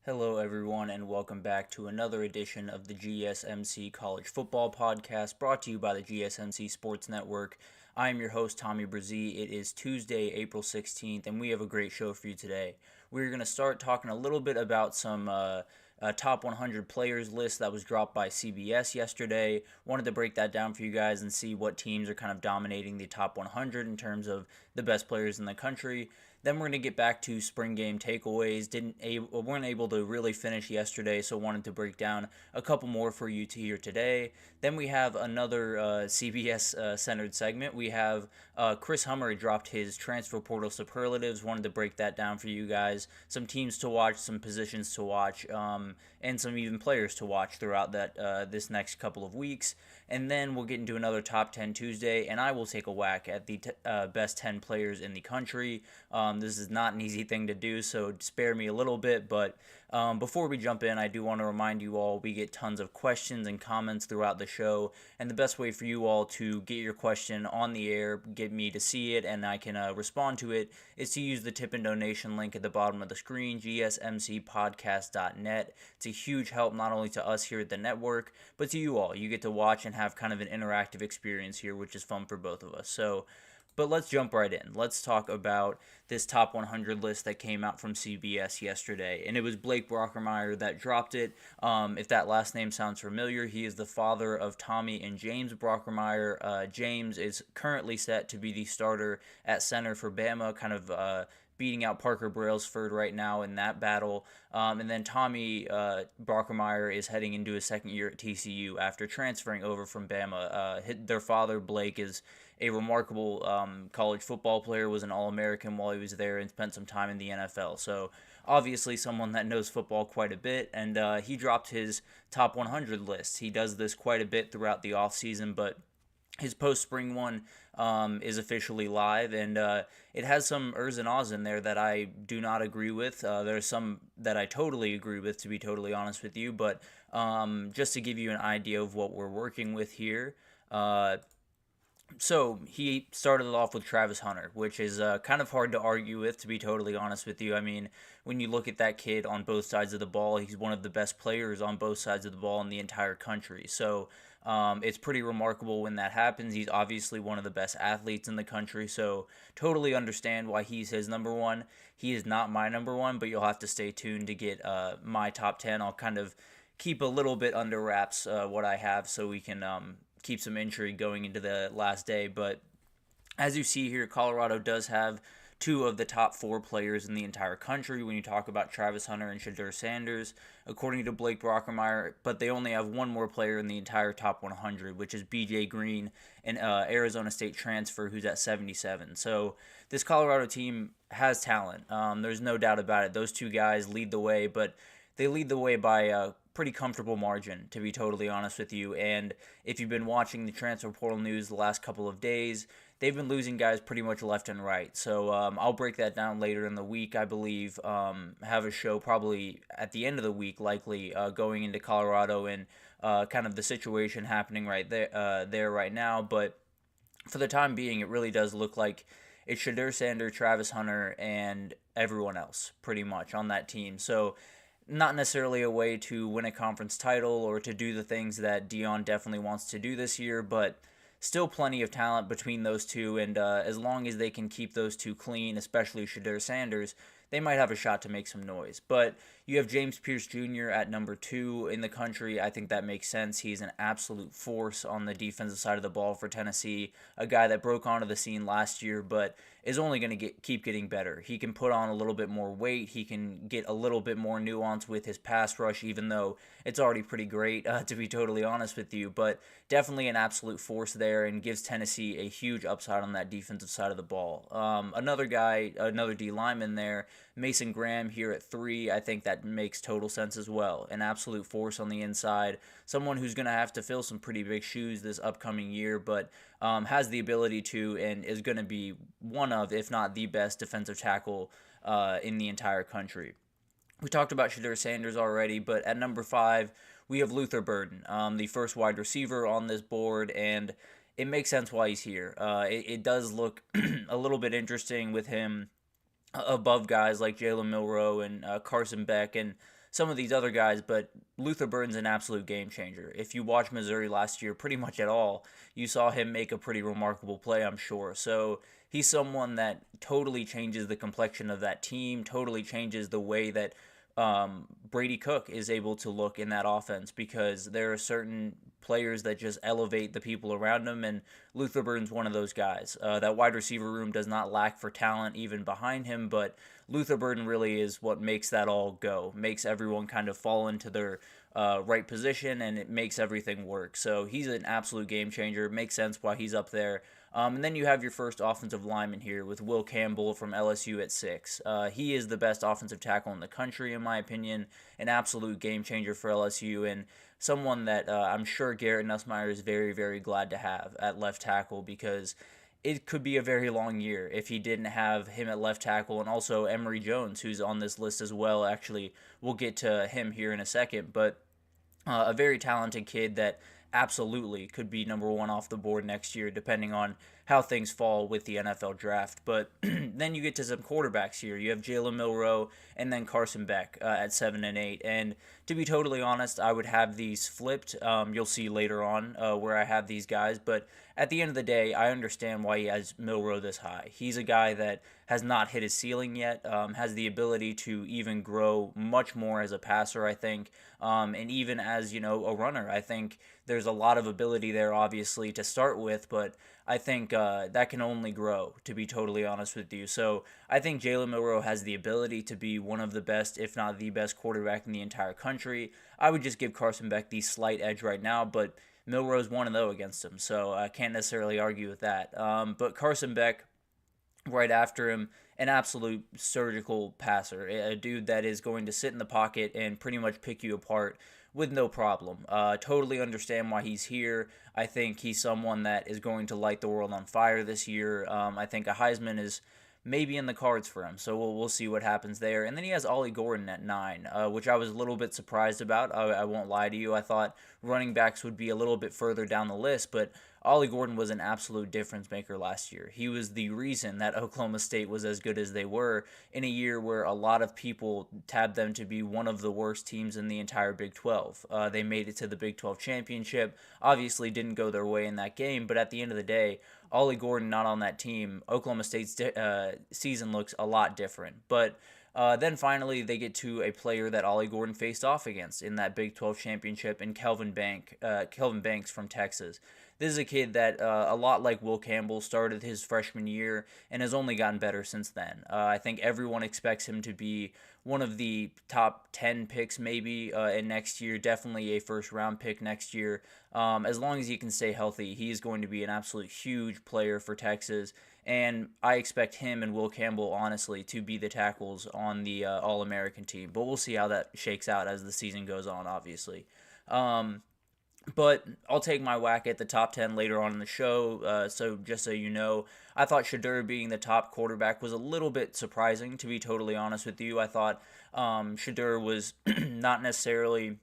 Hello, everyone, and welcome back to another edition of the GSMC College Football Podcast, brought to you by the GSMC Sports Network. I am your host, Tommy Brzee. It is Tuesday, April 16th, and we have a great show for you today. We're going to start talking a little bit about some top 100 players list that was dropped by CBS yesterday. Wanted to break that down for you guys and see what teams are kind of dominating the top 100 in terms of the best players in the country. Then we're going to get back to spring game takeaways. Weren't able to really finish yesterday, so wanted to break down a couple more for you to hear today. Then we have another CBS-centered segment. We have Chris Hummer dropped his transfer portal superlatives. Wanted to break that down for you guys. Some teams to watch, some positions to watch, and some even players to watch throughout this next couple of weeks. And then we'll get into another Top 10 Tuesday, and I will take a whack at the best 10 players in the country. This is not an easy thing to do, so spare me a little bit. But before we jump in, I do want to remind you all we get tons of questions and comments throughout the show. And the best way for you all to get your question on the air, get me to see it, and I can respond to it, is to use the tip and donation link at the bottom of the screen, gsmcpodcast.net. It's a huge help not only to us here at the network, but to you all. You get to watch and have kind of an interactive experience here, which is fun for both of us. But let's jump right in. Let's talk about this top 100 list that came out from CBS yesterday. And it was Blake Brockermeyer that dropped it. If that last name sounds familiar, he is the father of Tommy and James Brockermeyer. James is currently set to be the starter at center for Bama, kind of beating out Parker Brailsford right now in that battle. And then Tommy Brockermeyer is heading into his second year at TCU after transferring over from Bama. Their father, Blake, is a remarkable college football player, was an All-American while he was there, and spent some time in the NFL. So obviously someone that knows football quite a bit, and he dropped his top 100 list. He does this quite a bit throughout the offseason, but his post-spring one is officially live, and it has some ers and ahs in there that I do not agree with. There's some that I totally agree with, to be totally honest with you, but just to give you an idea of what we're working with here. So he started it off with Travis Hunter, which is kind of hard to argue with, to be totally honest with you. I mean, when you look at that kid on both sides of the ball, he's one of the best players on both sides of the ball in the entire country. So it's pretty remarkable when that happens. He's obviously one of the best athletes in the country, so totally understand why he's his number one. He is not my number one, but you'll have to stay tuned to get my top 10. I'll kind of keep a little bit under wraps what I have so we can keep some intrigue going into the last day. But as you see here, Colorado does have two of the top four players in the entire country when you talk about Travis Hunter and Shedeur Sanders, according to Blake Brockermeyer, but they only have one more player in the entire top 100, which is BJ Green, an Arizona State transfer who's at 77. So this Colorado team has talent. There's no doubt about it. Those two guys lead the way, but they lead the way by a pretty comfortable margin, to be totally honest with you. And if you've been watching the transfer portal news the last couple of days, they've been losing guys pretty much left and right. So I'll break that down later in the week, I believe. Have a show probably at the end of the week, likely going into Colorado and kind of the situation happening right there right now. But for the time being, it really does look like it's Shedeur Sanders, Travis Hunter, and everyone else pretty much on that team. So not necessarily a way to win a conference title or to do the things that Dion definitely wants to do this year, but still plenty of talent between those two, and as long as they can keep those two clean, especially Shedeur Sanders, they might have a shot to make some noise. But you have James Pierce Jr. at number 2 in the country. I think that makes sense. He's an absolute force on the defensive side of the ball for Tennessee, a guy that broke onto the scene last year, but is only going to keep getting better. He can put on a little bit more weight. He can get a little bit more nuance with his pass rush, even though it's already pretty great, to be totally honest with you. But definitely an absolute force there and gives Tennessee a huge upside on that defensive side of the ball. Another guy, another D lineman there, Mason Graham here at 3. I think that makes total sense as well. An absolute force on the inside. Someone who's going to have to fill some pretty big shoes this upcoming year, but has the ability to and is going to be one of, if not the best defensive tackle in the entire country. We talked about Shedeur Sanders already, but at number 5, we have Luther Burden, the first wide receiver on this board, and it makes sense why he's here. It does look a little bit interesting with him above guys like Jalen Milroe and Carson Beck and some of these other guys, but Luther Burden's an absolute game changer. If you watched Missouri last year pretty much at all, you saw him make a pretty remarkable play, I'm sure. So he's someone that totally changes the complexion of that team, totally changes the way that Brady Cook is able to look in that offense, because there are certain players that just elevate the people around him, and Luther Burden's one of those guys. That wide receiver room does not lack for talent even behind him, but Luther Burden really is what makes that all go, makes everyone kind of fall into their right position, and it makes everything work. So he's an absolute game changer. Makes sense why he's up there. And then you have your first offensive lineman here with Will Campbell from LSU at 6. He is the best offensive tackle in the country, in my opinion, an absolute game changer for LSU, and someone that I'm sure Garrett Nussmeier is very, very glad to have at left tackle, because it could be a very long year if he didn't have him at left tackle, and also Emory Jones, who's on this list as well. Actually, we'll get to him here in a second, but a very talented kid that absolutely could be number one off the board next year, depending on how things fall with the NFL draft. But then you get to some quarterbacks here. You have Jalen Milroe and then Carson Beck at 7 and 8. And to be totally honest, I would have these flipped. You'll see later on where I have these guys. But at the end of the day, I understand why he has Milroe this high. He's a guy that has not hit his ceiling yet, has the ability to even grow much more as a passer, I think, and even as, a runner. I think there's a lot of ability there, obviously, to start with, but I think that can only grow, to be totally honest with you. So I think Jalen Milroe has the ability to be one of the best, if not the best quarterback in the entire country. I would just give Carson Beck the slight edge right now, but Milroe's 1-0 against him, so I can't necessarily argue with that. But Carson Beck, right after him, an absolute surgical passer, a dude that is going to sit in the pocket and pretty much pick you apart with no problem. Totally understand why he's here. I think he's someone that is going to light the world on fire this year. I think a Heisman is maybe in the cards for him, so we'll see what happens there. And then he has Ollie Gordon at 9, which I was a little bit surprised about. I won't lie to you. I thought running backs would be a little bit further down the list, but Ollie Gordon was an absolute difference maker last year. He was the reason that Oklahoma State was as good as they were in a year where a lot of people tabbed them to be one of the worst teams in the entire Big 12. They made it to the Big 12 championship. Obviously didn't go their way in that game, but at the end of the day, Ollie Gordon not on that team, Oklahoma State's season looks a lot different. But then finally, they get to a player that Ollie Gordon faced off against in that Big 12 championship, in Kelvin Banks from Texas. This is a kid that, a lot like Will Campbell, started his freshman year and has only gotten better since then. I think everyone expects him to be one of the top 10 picks maybe in next year, definitely a first-round pick next year. As long as he can stay healthy, he is going to be an absolute huge player for Texas. And I expect him and Will Campbell, honestly, to be the tackles on the All-American team. But we'll see how that shakes out as the season goes on, obviously. But I'll take my whack at the top 10 later on in the show. So just so you know, I thought Shedeur being the top quarterback was a little bit surprising, to be totally honest with you. I thought Shedeur was not necessarily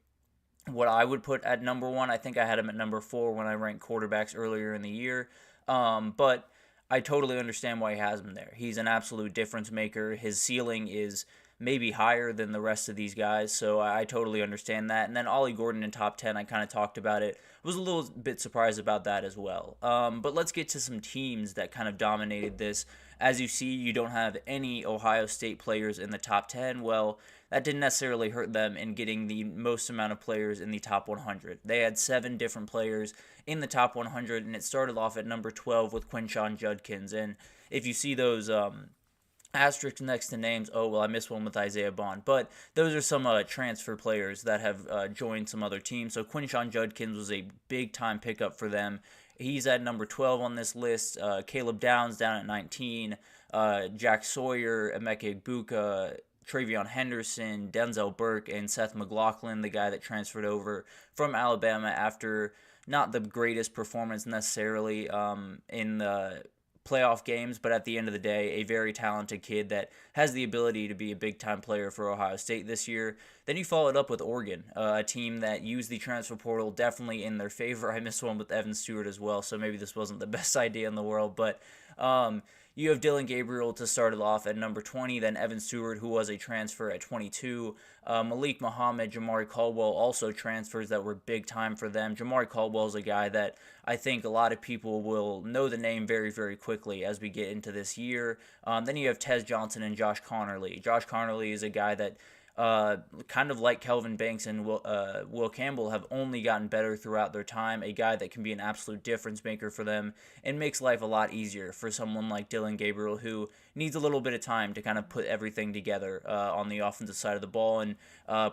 what I would put at number 1. I think I had him at number 4 when I ranked quarterbacks earlier in the year. But I totally understand why he has him there. He's an absolute difference maker. His ceiling is maybe higher than the rest of these guys, so I totally understand that. And then Ollie Gordon in top 10, I kind of talked about it. Was a little bit surprised about that as well. But let's get to some teams that kind of dominated this. As you see, you don't have any Ohio State players in the top 10. Well, that didn't necessarily hurt them in getting the most amount of players in the top 100. They had 7 different players in the top 100, and it started off at number 12 with Quinshon Judkins. And if you see those asterisks next to names, oh, well, I missed one with Isaiah Bond. But those are some transfer players that have joined some other teams. So Quinshon Judkins was a big-time pickup for them. He's at number 12 on this list. Caleb Downs down at 19. Jack Sawyer, Emeka Egbuka, Travion Henderson, Denzel Burke, and Seth McLaughlin, the guy that transferred over from Alabama after not the greatest performance necessarily in the playoff games, but at the end of the day, a very talented kid that has the ability to be a big-time player for Ohio State this year. Then you followed up with Oregon, a team that used the transfer portal definitely in their favor. I missed one with Evan Stewart as well, so maybe this wasn't the best idea in the world, but you have Dylan Gabriel to start it off at number 20, then Evan Stewart, who was a transfer at 22. Malik Muhammad, Jamari Caldwell, also transfers that were big time for them. Jamari Caldwell is a guy that I think a lot of people will know the name very, very quickly as we get into this year. Then you have Tez Johnson and Josh Connerly. Josh Connerly is a guy that kind of like Kelvin Banks and Will Campbell, have only gotten better throughout their time. A guy that can be an absolute difference maker for them and makes life a lot easier for someone like Dylan Gabriel, who needs a little bit of time to kind of put everything together on the offensive side of the ball, and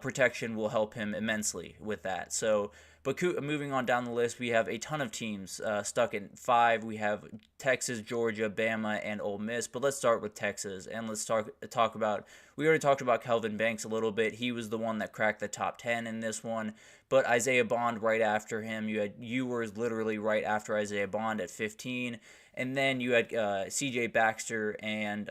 protection will help him immensely with that. So, but moving on down the list, we have a ton of teams stuck in 5. We have Texas, Georgia, Bama, and Ole Miss. But let's start with Texas, and let's talk about. We already talked about Kelvin Banks a little bit. He was the one that cracked the top 10 in this one. But Isaiah Bond right after him. You had Ewers literally right after Isaiah Bond at 15, and then you had C.J. Baxter and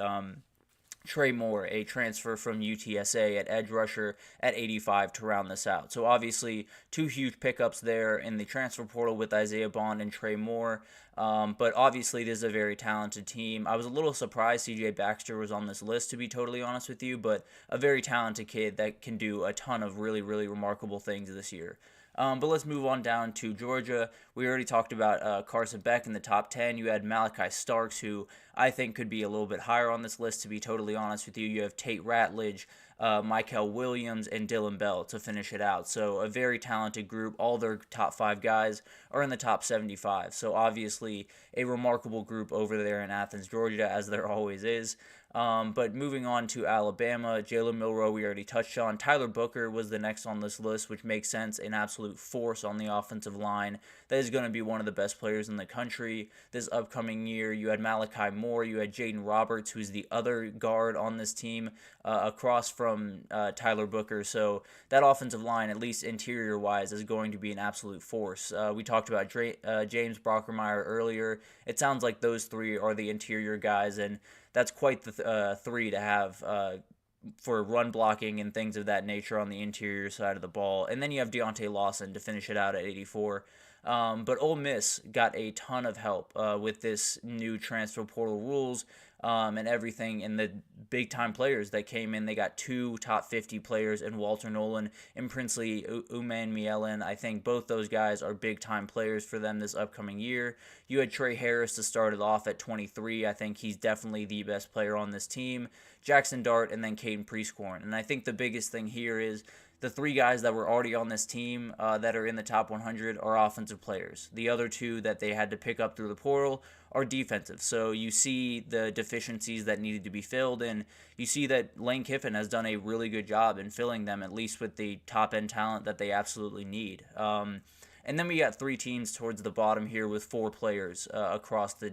Trey Moore, a transfer from UTSA at edge rusher at 85 to round this out. So obviously 2 huge pickups there in the transfer portal with Isaiah Bond and Trey Moore. But obviously this is a very talented team. I was a little surprised CJ Baxter was on this list, to be totally honest with you, but a very talented kid that can do a ton of really, really remarkable things this year. But let's move on down to Georgia. We already talked about Carson Beck in the top 10. You had Malachi Starks, who I think could be a little bit higher on this list, to be totally honest with you. You have Tate Ratledge, Michael Williams, and Dylan Bell to finish it out. So a very talented group. All their top 5 guys are in the top 75. So obviously a remarkable group over there in Athens, Georgia, as there always is. But moving on to Alabama, Jalen Milroe we already touched on. Tyler Booker was the next on this list, which makes sense. An absolute force on the offensive line. That is going to be one of the best players in the country this upcoming year. You had Malachi Moore. You had Jaden Roberts, who's the other guard on this team, across from Tyler Booker. So that offensive line, at least interior-wise, is going to be an absolute force. We talked about James Brockermeyer earlier. It sounds like those 3 are the interior guys, and that's quite the 3 to have for run blocking and things of that nature on the interior side of the ball. And then you have Deontay Lawson to finish it out at 84. But Ole Miss got a ton of help with this new transfer portal rules and everything, and the big-time players that came in. They got 2 top 50 players in Walter Nolan and Princely Umanmielen. I think both those guys are big-time players for them this upcoming year. You had Trey Harris to start it off at 23. I think he's definitely the best player on this team. Jackson Dart, and then Caden Prieskorn. And I think the biggest thing here is the 3 guys that were already on this team that are in the top 100 are offensive players. The other 2 that they had to pick up through the portal are defensive. So you see the deficiencies that needed to be filled, and you see that Lane Kiffin has done a really good job in filling them, at least with the top-end talent that they absolutely need. And then we got 3 teams towards the bottom here with 4 players across the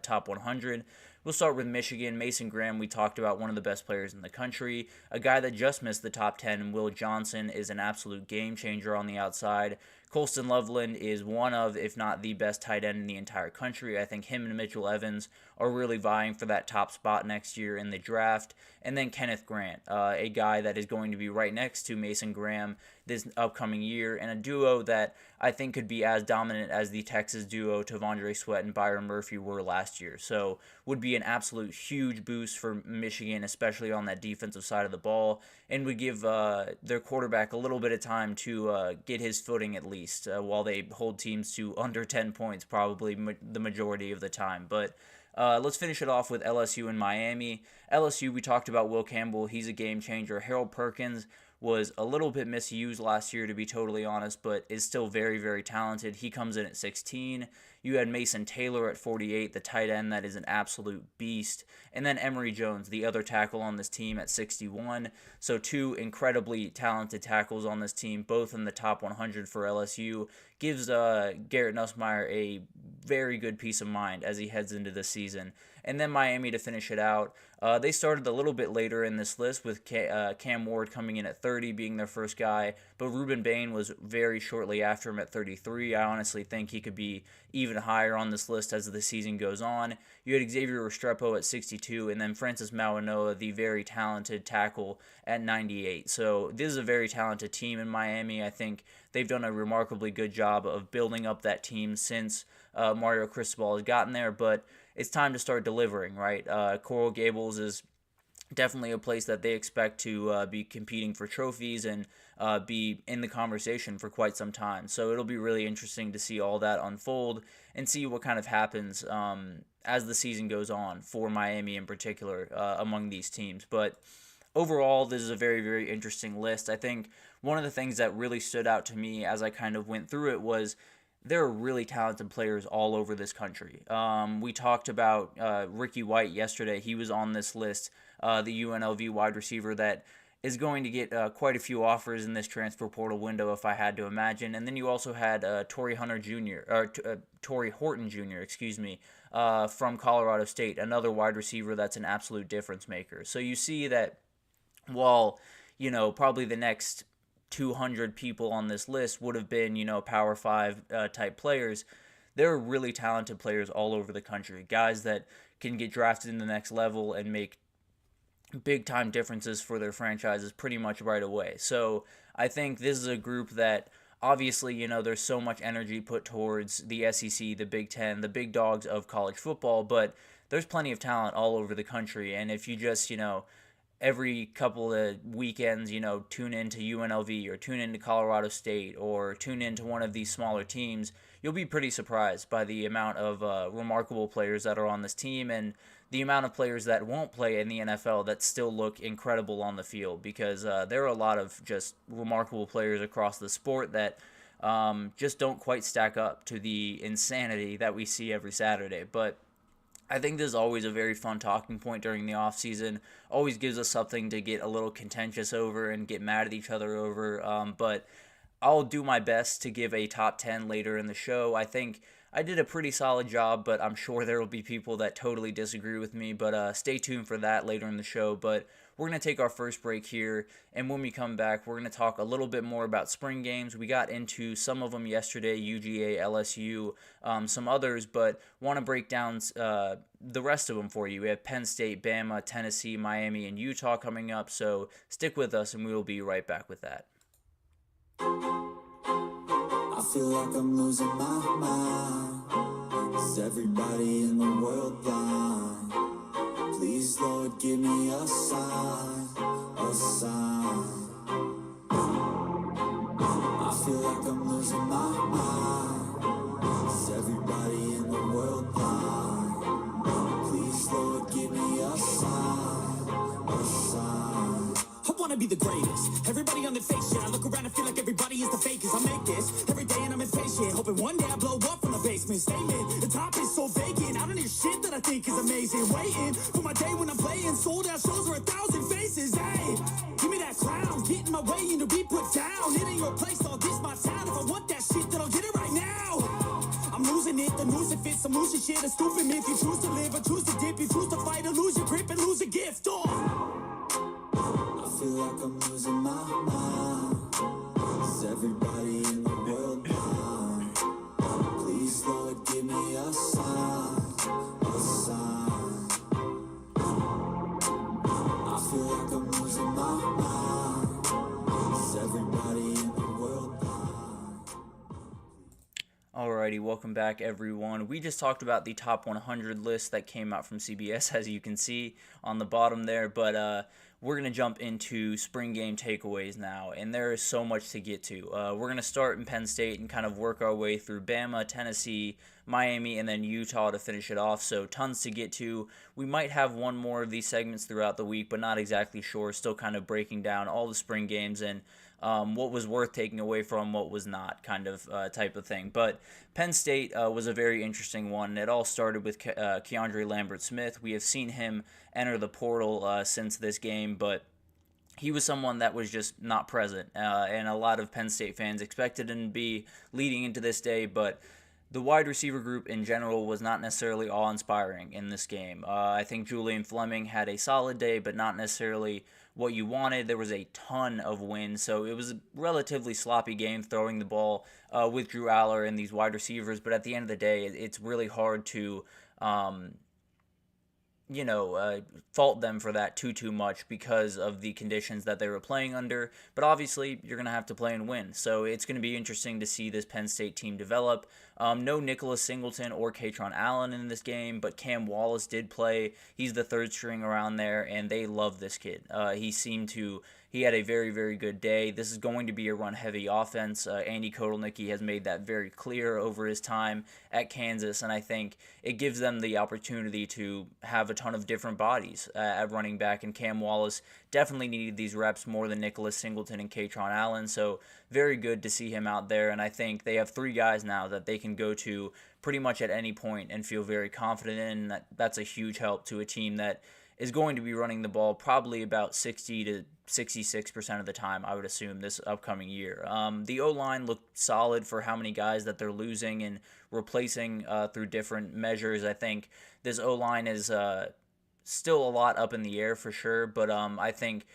top 100. We'll start with Michigan. Mason Graham, we talked about, one of the best players in the country. A guy that just missed the top 10, Will Johnson, is an absolute game changer on the outside. Colston Loveland is one of, if not the best tight end in the entire country. I think him and Mitchell Evans are really vying for that top spot next year in the draft. And then Kenneth Grant, a guy that is going to be right next to Mason Graham this upcoming year, and a duo that I think could be as dominant as the Texas duo Tavondre Sweat and Byron Murphy were last year. So would be an absolute huge boost for Michigan, especially on that defensive side of the ball, and would give their quarterback a little bit of time to get his footing at least while they hold teams to under 10 points probably the majority of the time. But let's finish it off with LSU and Miami. LSU, we talked about Will Campbell. He's a game changer. Harold Perkins was a little bit misused last year, to be totally honest, but is still very, very talented. He comes in at 16. You had Mason Taylor at 48, the tight end that is an absolute beast. And then Emory Jones, the other tackle on this team, at 61. So 2 incredibly talented tackles on this team, both in the top 100 for LSU. Gives Garrett Nussmeier a very good peace of mind as he heads into the season. And then Miami to finish it out. They started a little bit later in this list with Cam Ward coming in at 30, being their first guy. But Ruben Bain was very shortly after him at 33. I honestly think he could be even higher on this list as the season goes on. You had Xavier Restrepo at 62, and then Francis Mauanoa, the very talented tackle, at 98. So this is a very talented team in Miami. I think they've done a remarkably good job of building up that team since Mario Cristobal has gotten there, but it's time to start delivering, right? Coral Gables is definitely a place that they expect to be competing for trophies and be in the conversation for quite some time. So it'll be really interesting to see all that unfold and see what kind of happens as the season goes on for Miami in particular among these teams. But overall, this is a very, very interesting list. I think one of the things that really stood out to me as I kind of went through it was there are really talented players all over this country. We talked about Ricky White yesterday. He was on this list, the UNLV wide receiver that is going to get quite a few offers in this transfer portal window, if I had to imagine. And then you also had Torrey Horton Jr., from Colorado State, another wide receiver that's an absolute difference maker. So you see that while, probably the next 200 people on this list would have been, Power 5 type players, there are really talented players all over the country, guys that can get drafted in the next level and make big time differences for their franchises pretty much right away. So I think this is a group that obviously, there's so much energy put towards the SEC, the Big Ten, the big dogs of college football, but there's plenty of talent all over the country. And if you just, every couple of weekends, tune into UNLV or tune into Colorado State or tune into one of these smaller teams, you'll be pretty surprised by the amount of remarkable players that are on this team and the amount of players that won't play in the NFL that still look incredible on the field, because there are a lot of just remarkable players across the sport that just don't quite stack up to the insanity that we see every Saturday. But I think this is always a very fun talking point during the offseason. Always gives us something to get a little contentious over and get mad at each other over. But I'll do my best to give a top 10 later in the show. I think I did a pretty solid job, but I'm sure there will be people that totally disagree with me. But stay tuned for that later in the show. But we're going to take our first break here, and when we come back, we're going to talk a little bit more about spring games. We got into some of them yesterday, UGA, LSU, some others, but want to break down the rest of them for you. We have Penn State, Bama, Tennessee, Miami, and Utah coming up, so stick with us, and we will be right back with that. I feel like I'm losing my mind. Is everybody in the world blind? Please, Lord, give me a sign, a sign. I feel like I'm losing my mind. Is everybody in the world blind? Please, Lord, give me a sign, a sign. I wanna be the greatest. Everybody on the fake shit. I look around and feel like everybody is the fakest. I make this every day and I'm impatient, hoping one day I blow up from the basement. Statement, the top is so vacant. I don't hear shit that I think is amazing. Waiting for my day when I'm playing sold out shows where 1,000 faces. Hey, give me that crown, get in my way and to be put down. It ain't your place, all this my town. If I want that shit, then I'll get it right now. I'm losing it, the news it fits. I'm losing shit, a stupid myth. You choose to live or choose to dip. You choose to fight or lose your grip and lose a gift. I feel like I'm losing my mind. Is everybody in the world blind? Please, Lord, give me a sign, a sign. I feel like I'm losing my mind. Is everybody in the world blind? Alrighty, welcome back everyone. We just talked about the top 100 list that came out from CBS, as you can see on the bottom there, but we're going to jump into spring game takeaways now, and there is so much to get to. We're going to start in Penn State and kind of work our way through Bama, Tennessee, Miami, and then Utah to finish it off, so tons to get to. We might have one more of these segments throughout the week, but not exactly sure. Still kind of breaking down all the spring games and what was worth taking away from, what was not, kind of type of thing. But Penn State was a very interesting one. It all started with Keandre Lambert-Smith. We have seen him enter the portal since this game, but he was someone that was just not present, and a lot of Penn State fans expected him to be leading into this day, but The wide receiver group in general was not necessarily awe-inspiring in this game. I think Julian Fleming had a solid day, but not necessarily what you wanted. There was a ton of wind, so it was a relatively sloppy game throwing the ball with Drew Aller and these wide receivers. But at the end of the day, it's really hard to um, fault them for that too much because of the conditions that they were playing under. But obviously, you're going to have to play and win. So it's going to be interesting to see this Penn State team develop. No Nicholas Singleton or Katron Allen in this game, but Cam Wallace did play. He's the third string around there, and they love this kid. He had a very, very good day. This is going to be a run-heavy offense. Andy Kotelnicki has made that very clear over his time at Kansas, and I think it gives them the opportunity to have a ton of different bodies at running back, and Cam Wallace definitely needed these reps more than Nicholas Singleton and Katron Allen, so very good to see him out there, and I think they have three guys now that they can go to pretty much at any point and feel very confident in. That's a huge help to a team that is going to be running the ball probably about 60 to 66% of the time, I would assume, this upcoming year. The O-line looked solid for how many guys that they're losing and replacing through different measures. I think this O-line is still a lot up in the air for sure, but I think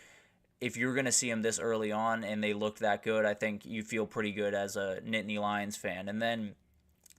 if you're going to see them this early on and they look that good, I think you feel pretty good as a Nittany Lions fan. And then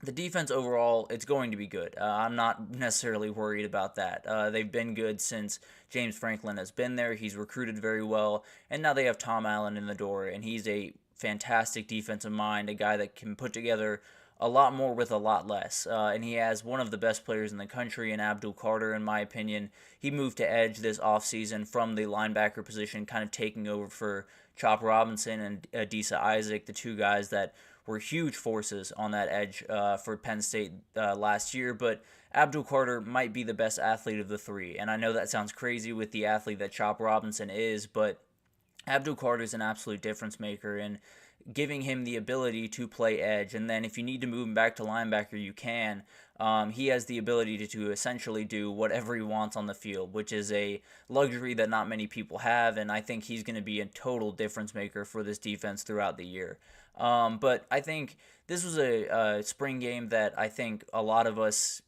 the defense overall, it's going to be good. I'm not necessarily worried about that. They've been good since James Franklin has been there. He's recruited very well, and now they have Tom Allen in the door, and he's a fantastic defensive mind, a guy that can put together a lot more with a lot less. And he has one of the best players in the country in Abdul Carter, in my opinion. He moved to edge this offseason from the linebacker position, kind of taking over for Chop Robinson and Adisa Isaac, the two guys that were huge forces on that edge for Penn State last year. But Abdul Carter might be the best athlete of the three. And I know that sounds crazy with the athlete that Chop Robinson is, but Abdul Carter is an absolute difference maker, and giving him the ability to play edge, and then if you need to move him back to linebacker, you can. He has the ability to essentially do whatever he wants on the field, which is a luxury that not many people have, and I think he's going to be a total difference maker for this defense throughout the year. But I think this was a spring game that I think a lot of us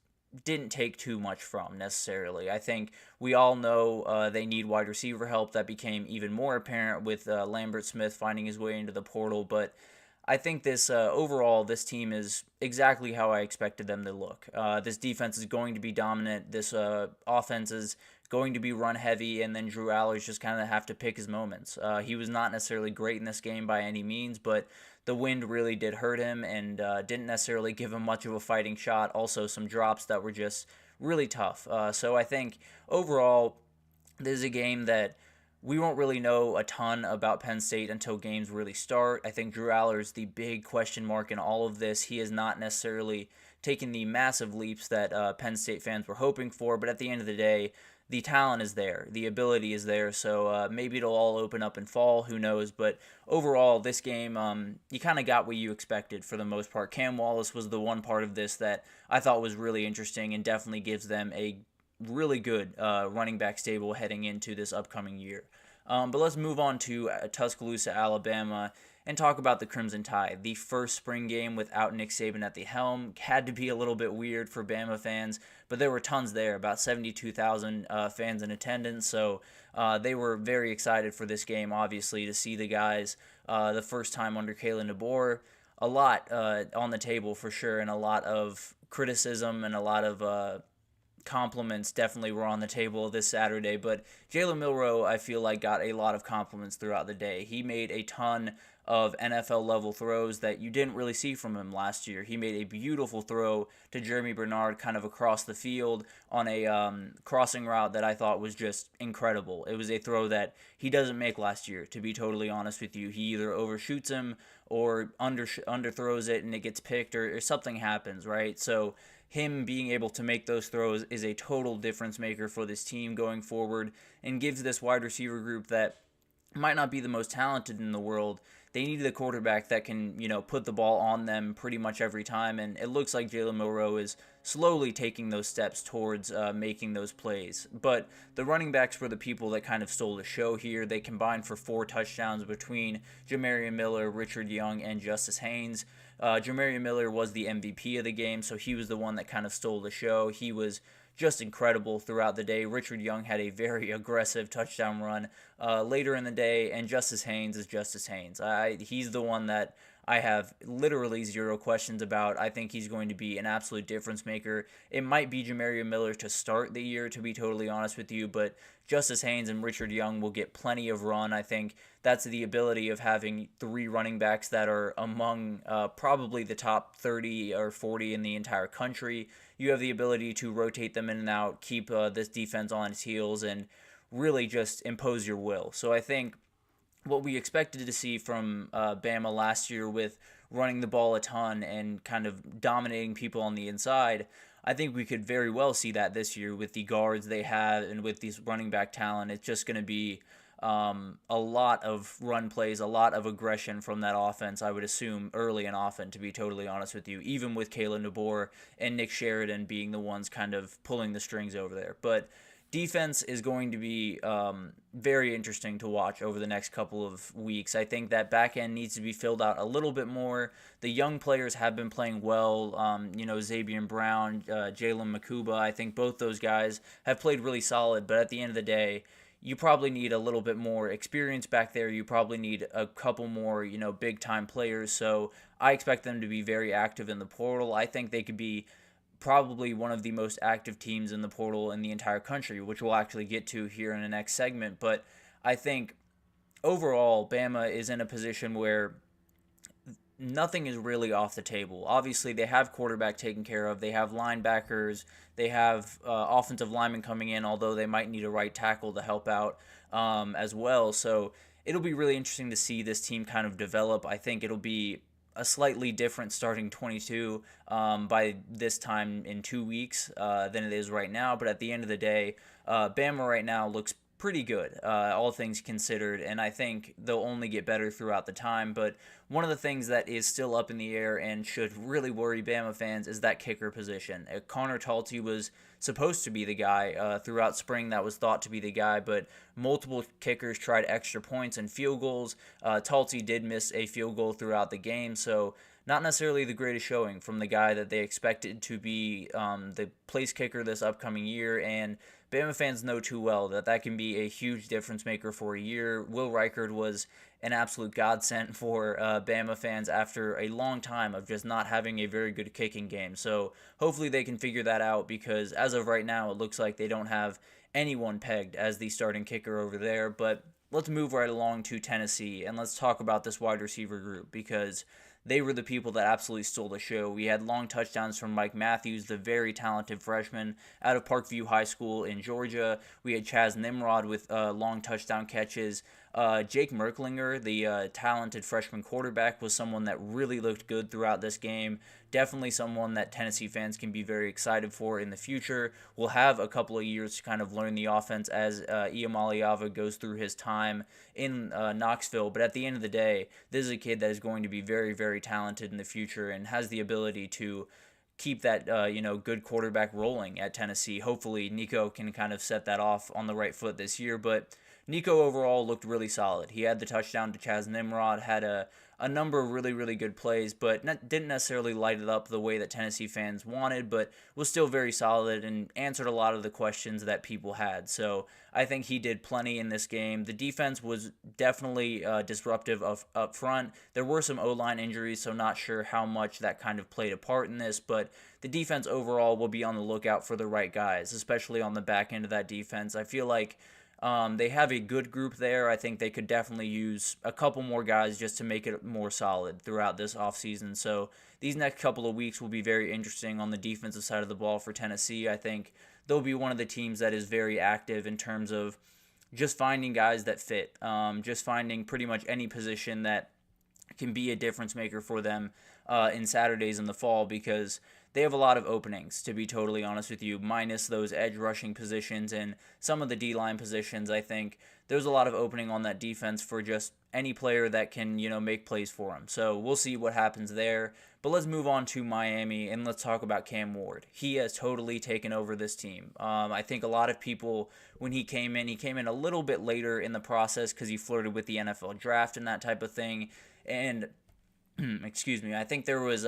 didn't take too much from necessarily. I think we all know they need wide receiver help. That became even more apparent with Lambert Smith finding his way into the portal. But I think this overall, this team is exactly how I expected them to look. This defense is going to be dominant. This offense is going to be run heavy, and then Drew Aller's just kind of have to pick his moments. He was not necessarily great in this game by any means, but the wind really did hurt him and didn't necessarily give him much of a fighting shot. Also, some drops that were just really tough. So I think overall, this is a game that we won't really know a ton about Penn State until games really start. I think Drew Aller is the big question mark in all of this. He has not necessarily taken the massive leaps that Penn State fans were hoping for, but at the end of the day, the talent is there, the ability is there, so maybe it'll all open up in fall, who knows, but overall, this game, you kind of got what you expected for the most part. Cam Wallace was the one part of this that I thought was really interesting and definitely gives them a really good running back stable heading into this upcoming year. But let's move on to Tuscaloosa, Alabama, and talk about the Crimson Tide. The first spring game without Nick Saban at the helm had to be a little bit weird for Bama fans, but there were tons there, about 72,000 fans in attendance, so they were very excited for this game, obviously, to see the guys the first time under Kalen DeBoer. A lot on the table for sure, and a lot of criticism and a lot of compliments definitely were on the table this Saturday, but Jalen Milroe, I feel like, got a lot of compliments throughout the day. He made a ton of NFL-level throws that you didn't really see from him last year. He made a beautiful throw to Jeremy Bernard kind of across the field on a crossing route that I thought was just incredible. It was a throw that he doesn't make last year, to be totally honest with you. He either overshoots him or underthrows it and it gets picked or something happens, right? So him being able to make those throws is a total difference maker for this team going forward and gives this wide receiver group that might not be the most talented in the world they needed a quarterback that can, put the ball on them pretty much every time, and it looks like Jalen Milroe is slowly taking those steps towards making those plays. But the running backs were the people that kind of stole the show here. They combined for 4 touchdowns between Jamarian Miller, Richard Young, and Justice Haynes. Jamarian Miller was the MVP of the game, so he was the one that kind of stole the show. He was just incredible throughout the day. Richard Young had a very aggressive touchdown run later in the day, and Justice Haynes is Justice Haynes. He's the one that I have literally 0 questions about. I think he's going to be an absolute difference maker. It might be Jamarian Miller to start the year, to be totally honest with you, but Justice Haynes and Richard Young will get plenty of run. I think that's the ability of having 3 running backs that are among probably the top 30 or 40 in the entire country. You have the ability to rotate them in and out, keep this defense on its heels, and really just impose your will. So I think what we expected to see from Bama last year with running the ball a ton and kind of dominating people on the inside, I think we could very well see that this year with the guards they have and with these running back talent. It's just going to be a lot of run plays, a lot of aggression from that offense, I would assume, early and often, to be totally honest with you, even with Kalen DeBoer and Nick Sheridan being the ones kind of pulling the strings over there. But defense is going to be very interesting to watch over the next couple of weeks. I think that back end needs to be filled out a little bit more. The young players have been playing well. Xavier Brown, Jalen Makuba, I think both those guys have played really solid. But at the end of the day, you probably need a little bit more experience back there. You probably need a couple more, big-time players. So I expect them to be very active in the portal. I think they could be probably one of the most active teams in the portal in the entire country, which we'll actually get to here in the next segment. But I think overall, Bama is in a position where nothing is really off the table. Obviously, they have quarterback taken care of. They have linebackers. They have offensive linemen coming in, although they might need a right tackle to help out as well. So it'll be really interesting to see this team kind of develop. I think it'll be a slightly different starting 22 by this time in 2 weeks than it is right now. But at the end of the day, Bama right now looks pretty good, all things considered, and I think they'll only get better throughout the time. But one of the things that is still up in the air and should really worry Bama fans is that kicker position. Connor Talty was supposed to be the guy throughout spring that was thought to be the guy, but multiple kickers tried extra points and field goals. Talty did miss a field goal throughout the game, so not necessarily the greatest showing from the guy that they expected to be the place kicker this upcoming year, and Bama fans know too well that that can be a huge difference maker for a year. Will Reichard was an absolute godsend for Bama fans after a long time of just not having a very good kicking game. So hopefully they can figure that out, because as of right now, it looks like they don't have anyone pegged as the starting kicker over there. But let's move right along to Tennessee, and let's talk about this wide receiver group, because they were the people that absolutely stole the show. We had long touchdowns from Mike Matthews, the very talented freshman out of Parkview High School in Georgia. We had Chaz Nimrod with long touchdown catches. Jake Merklinger, the talented freshman quarterback, was someone that really looked good throughout this game. Definitely someone that Tennessee fans can be very excited for in the future. We'll have a couple of years to kind of learn the offense as Iamaliava goes through his time in Knoxville. But at the end of the day, this is a kid that is going to be very, very talented in the future and has the ability to keep that good quarterback rolling at Tennessee. Hopefully Nico can kind of set that off on the right foot this year. But Nico overall looked really solid. He had the touchdown to Chaz Nimrod, had a number of really, really good plays, but didn't necessarily light it up the way that Tennessee fans wanted, but was still very solid and answered a lot of the questions that people had. So I think he did plenty in this game. The defense was definitely disruptive up front. There were some O-line injuries, so not sure how much that kind of played a part in this, but the defense overall will be on the lookout for the right guys, especially on the back end of that defense. I feel like they have a good group there. I think they could definitely use a couple more guys just to make it more solid throughout this offseason. So these next couple of weeks will be very interesting on the defensive side of the ball for Tennessee. I think they'll be one of the teams that is very active in terms of just finding guys that fit, just finding pretty much any position that can be a difference maker for them in Saturdays in the fall, because they have a lot of openings, to be totally honest with you, minus those edge rushing positions and some of the D-line positions. I think there's a lot of opening on that defense for just any player that can, make plays for him. So we'll see what happens there. But let's move on to Miami and let's talk about Cam Ward. He has totally taken over this team. I think a lot of people, when he came in a little bit later in the process because he flirted with the NFL draft and that type of thing. And excuse me, I think there was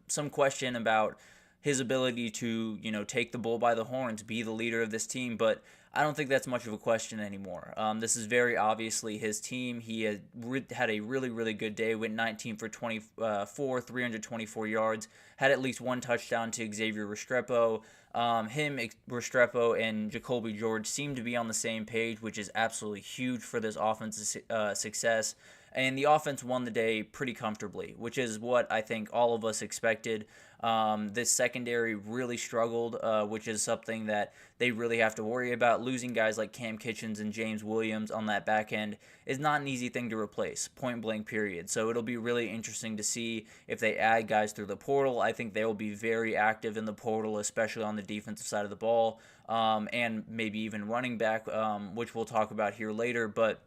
some question about his ability to, take the bull by the horns, be the leader of this team, but I don't think that's much of a question anymore. This is very obviously his team. He had a really, really good day, went 19 for 24, 324 yards, had at least one touchdown to Xavier Restrepo. Restrepo, and Jacoby George seem to be on the same page, which is absolutely huge for this offense's success. And the offense won the day pretty comfortably, which is what I think all of us expected. This secondary really struggled, which is something that they really have to worry about. Losing guys like Cam Kitchens and James Williams on that back end is not an easy thing to replace, point blank period. So it'll be really interesting to see if they add guys through the portal. I think they will be very active in the portal, especially on the defensive side of the ball, and maybe even running back, which we'll talk about here later. But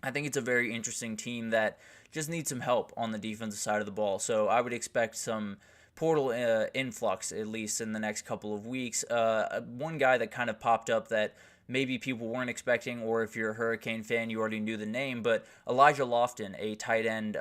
I think it's a very interesting team that just needs some help on the defensive side of the ball. So I would expect some portal influx, at least in the next couple of weeks. One guy that kind of popped up that maybe people weren't expecting, or if you're a Hurricane fan, you already knew the name, but Elijah Lofton, a tight end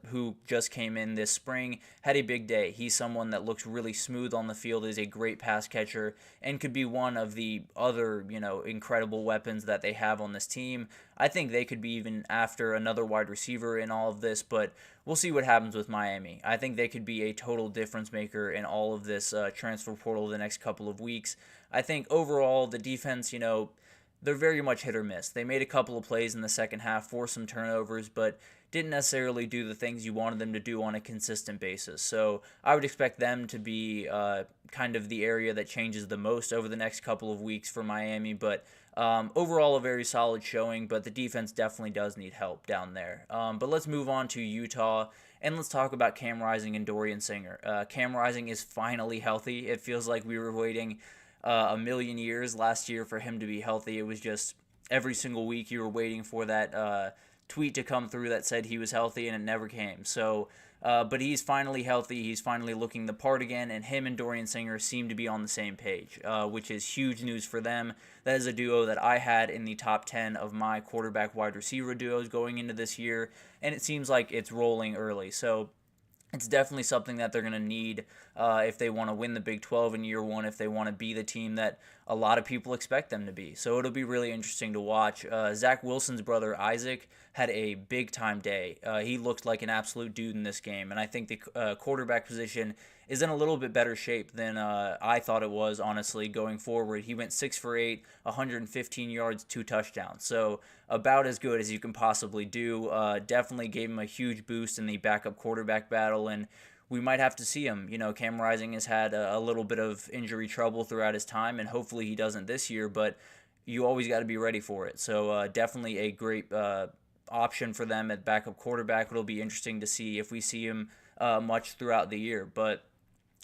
who just came in this spring, had a big day. He's someone that looks really smooth on the field, is a great pass catcher, and could be one of the other, incredible weapons that they have on this team. I think they could be even after another wide receiver in all of this, but we'll see what happens with Miami. I think they could be a total difference maker in all of this transfer portal the next couple of weeks. I think overall the defense, they're very much hit or miss. They made a couple of plays in the second half, forced some turnovers, but didn't necessarily do the things you wanted them to do on a consistent basis. So I would expect them to be kind of the area that changes the most over the next couple of weeks for Miami. But overall, a very solid showing, but the defense definitely does need help down there. But let's move on to Utah, and let's talk about Cam Rising and Dorian Singer. Cam Rising is finally healthy. It feels like we were waiting a million years last year for him to be healthy. It was just every single week you were waiting for that tweet to come through that said he was healthy, and it never came. So, but he's finally healthy. He's finally looking the part again, and him and Dorian Singer seem to be on the same page, which is huge news for them. That is a duo that I had in the top 10 of my quarterback wide receiver duos going into this year, and it seems like it's rolling early. So it's definitely something that they're going to need if they want to win the Big 12 in year one, if they want to be the team that a lot of people expect them to be. So it'll be really interesting to watch. Zach Wilson's brother, Isaac, had a big-time day. He looked like an absolute dude in this game, and I think the quarterback position is in a little bit better shape than I thought it was, honestly, going forward. He went 6 for 8, 115 yards, 2 touchdowns. So about as good as you can possibly do. Definitely gave him a huge boost in the backup quarterback battle, and we might have to see him. Cam Rising has had a little bit of injury trouble throughout his time, and hopefully he doesn't this year, but you always got to be ready for it. So definitely a great option for them at backup quarterback. It'll be interesting to see if we see him much throughout the year. But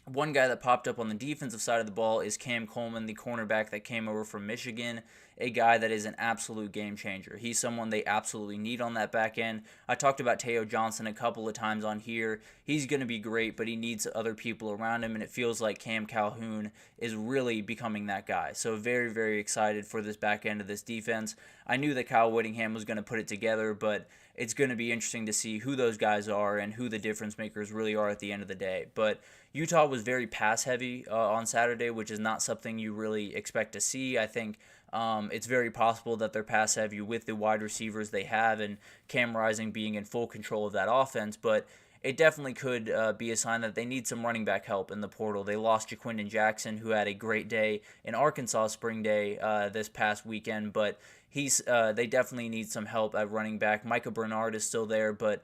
one guy that popped up on the defensive side of the ball is Cam Coleman, the cornerback that came over from Michigan, a guy that is an absolute game changer. He's someone they absolutely need on that back end. I talked about Teo Johnson a couple of times on here. He's going to be great, but he needs other people around him, and it feels like Cam Calhoun is really becoming that guy. So very, very excited for this back end of this defense. I knew that Kyle Whittingham was going to put it together, but it's going to be interesting to see who those guys are and who the difference makers really are at the end of the day. But Utah was very pass-heavy on Saturday, which is not something you really expect to see. I think it's very possible that they're pass-heavy with the wide receivers they have and Cam Rising being in full control of that offense, but it definitely could be a sign that they need some running back help in the portal. They lost Jaquindon Jackson, who had a great day in Arkansas Spring Day this past weekend, but they definitely need some help at running back. Micah Bernard is still there, but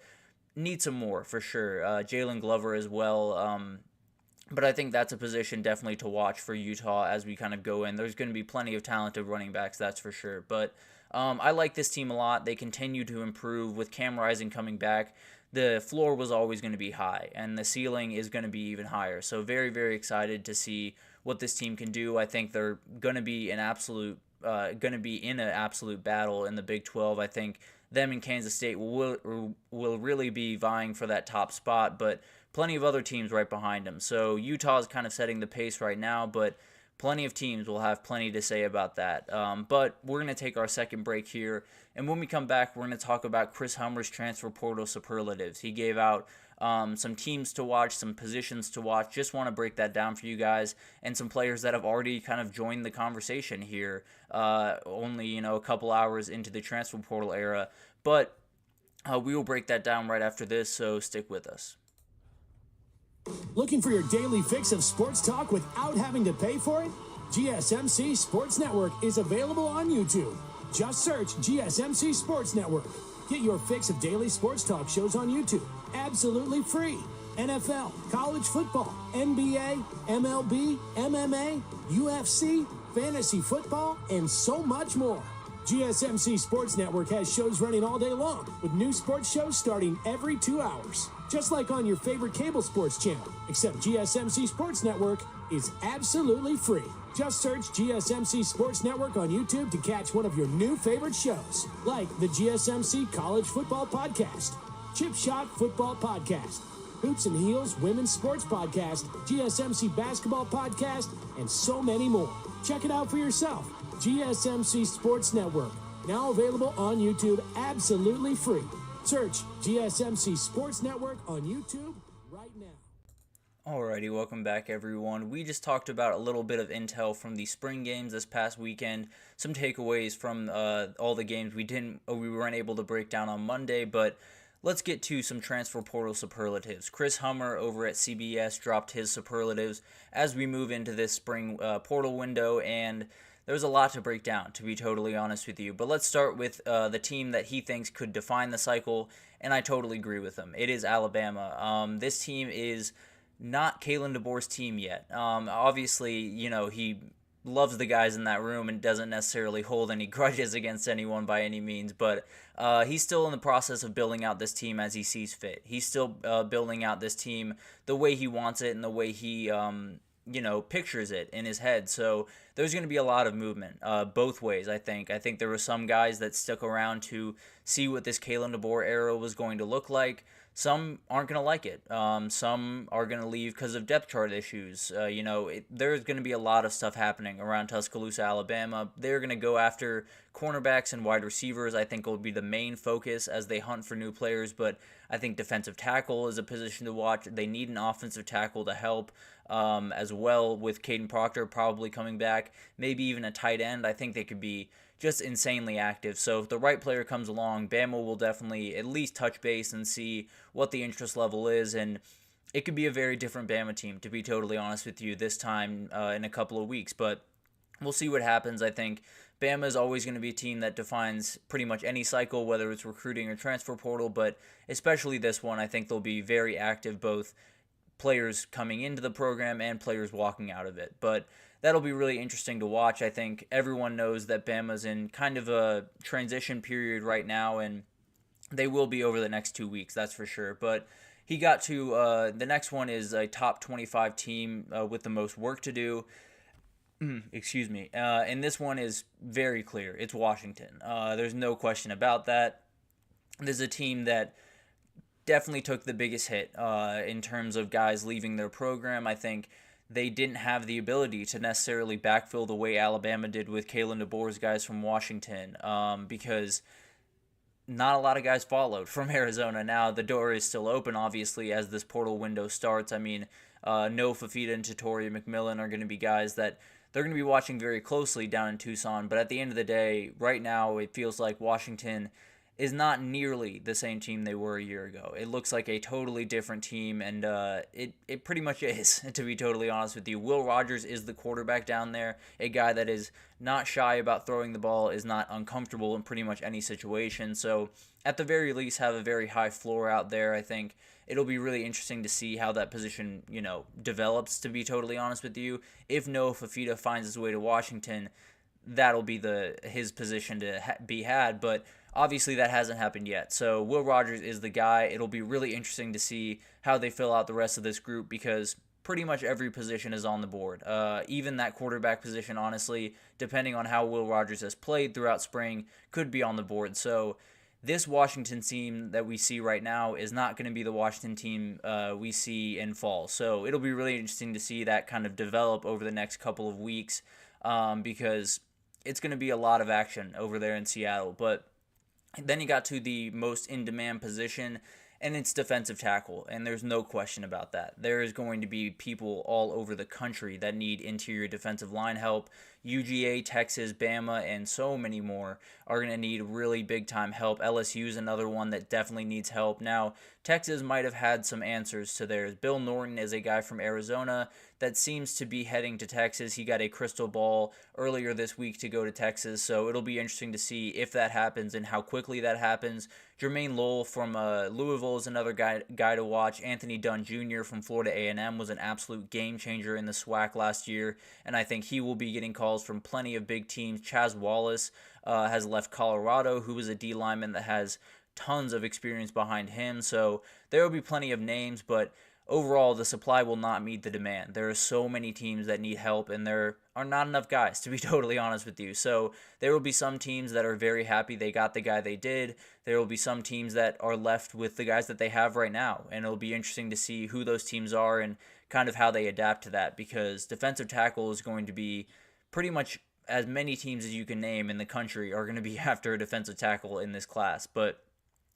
need some more for sure. Jalen Glover as well. But I think that's a position definitely to watch for Utah as we kind of go in. There's going to be plenty of talented running backs, that's for sure. But I like this team a lot. They continue to improve with Cam Rising coming back. the floor was always going to be high, and the ceiling is going to be even higher. So very, very excited to see what this team can do. I think they're going to be in an absolute battle in the Big 12. I think them and Kansas State will really be vying for that top spot, but plenty of other teams right behind them. So Utah's kind of setting the pace right now, but plenty of teams will have plenty to say about that. But we're going to take our second break here, and when we come back, we're going to talk about Chris Hummer's transfer portal superlatives. He gave out some teams to watch, some positions to watch. Just want to break that down for you guys, and some players that have already kind of joined the conversation here, only a couple hours into the transfer portal era. But we will break that down right after this, so stick with us. Looking for your daily fix of sports talk without having to pay for it? GSMC Sports Network is available on YouTube. Just search GSMC Sports Network. Get your fix of daily sports talk shows on YouTube, absolutely free. NFL, college football, NBA, MLB, MMA, UFC, fantasy football, and so much more. GSMC Sports Network has shows running all day long, with new sports shows starting every 2 hours. Just like on your favorite cable sports channel, except GSMC Sports Network is absolutely free. Just search GSMC Sports Network on YouTube to catch one of your new favorite shows, like the GSMC College Football Podcast, Chip Shot Football Podcast, Hoops and Heels Women's Sports Podcast, GSMC Basketball Podcast, and so many more. Check it out for yourself. GSMC Sports Network, now available on YouTube absolutely free. Search GSMC Sports Network on YouTube right now. Alrighty, welcome back everyone. We just talked about a little bit of intel from the spring games this past weekend, some takeaways from all the games we weren't able to break down on Monday, but let's get to some transfer portal superlatives. Chris Hummer over at CBS dropped his superlatives as we move into this spring portal window, and there's a lot to break down, to be totally honest with you. But let's start with the team that he thinks could define the cycle, and I totally agree with him. It is Alabama. This team is not Kalen DeBoer's team yet. Obviously, he loves the guys in that room and doesn't necessarily hold any grudges against anyone by any means, but he's still in the process of building out this team as he sees fit. He's still building out this team the way he wants it and the way he pictures it in his head. So there's going to be a lot of movement both ways, I think. I think there were some guys that stuck around to see what this Kalen DeBoer era was going to look like. Some aren't going to like it. Some are going to leave because of depth chart issues. There's going to be a lot of stuff happening around Tuscaloosa, Alabama. They're going to go after cornerbacks and wide receivers. I think will be the main focus as they hunt for new players, but I think defensive tackle is a position to watch. They need an offensive tackle to help as well, with Caden Proctor probably coming back, maybe even a tight end. I think they could be just insanely active. So if the right player comes along, Bama will definitely at least touch base and see what the interest level is, and it could be a very different Bama team, to be totally honest with you, this time in a couple of weeks. But we'll see what happens. I think Bama is always going to be a team that defines pretty much any cycle, whether it's recruiting or transfer portal, but especially this one, I think they'll be very active, both players coming into the program and players walking out of it. But that'll be really interesting to watch. I think everyone knows that Bama's in kind of a transition period right now, and they will be over the next 2 weeks, that's for sure. But he got to the next one is a top 25 team with the most work to do. Excuse me. And this one is very clear. It's Washington. There's no question about that. This is a team that definitely took the biggest hit in terms of guys leaving their program. I think they didn't have the ability to necessarily backfill the way Alabama did with Kalen DeBoer's guys from Washington because not a lot of guys followed from Arizona. Now, the door is still open, obviously, as this portal window starts. I mean, Noah Fafita and Tatoria McMillan are going to be guys that they're going to be watching very closely down in Tucson. But at the end of the day, right now, it feels like Washington is not nearly the same team they were a year ago. It looks like a totally different team, and it pretty much is, to be totally honest with you. Will Rogers is the quarterback down there, a guy that is not shy about throwing the ball, is not uncomfortable in pretty much any situation. So at the very least, have a very high floor out there. I think it'll be really interesting to see how that position, develops, to be totally honest with you. If Noah Fafita finds his way to Washington, that'll be his position to be had, but obviously that hasn't happened yet. So Will Rogers is the guy. It'll be really interesting to see how they fill out the rest of this group because pretty much every position is on the board. Even that quarterback position, honestly, depending on how Will Rogers has played throughout spring, could be on the board. So this Washington team that we see right now is not going to be the Washington team we see in fall. So it'll be really interesting to see that kind of develop over the next couple of weeks because it's going to be a lot of action over there in Seattle. But then you got to the most in-demand position, and it's defensive tackle, and there's no question about that. There is going to be people all over the country that need interior defensive line help. UGA, Texas, Bama, and so many more are going to need really big-time help. LSU is another one that definitely needs help. Now, Texas might have had some answers to theirs. Bill Norton is a guy from Arizona that seems to be heading to Texas. He got a crystal ball earlier this week to go to Texas, so it'll be interesting to see if that happens and how quickly that happens. Jermaine Lowell from Louisville is another guy to watch. Anthony Dunn Jr. from Florida A&M was an absolute game changer in the SWAC last year, and I think he will be getting calls from plenty of big teams. Chaz Wallace has left Colorado, who was a D lineman that has tons of experience behind him, so there will be plenty of names, but overall, the supply will not meet the demand. There are so many teams that need help, and there are not enough guys, to be totally honest with you. So there will be some teams that are very happy they got the guy they did. There will be some teams that are left with the guys that they have right now, and it'll be interesting to see who those teams are and kind of how they adapt to that, because defensive tackle is going to be pretty much as many teams as you can name in the country are going to be after a defensive tackle in this class, but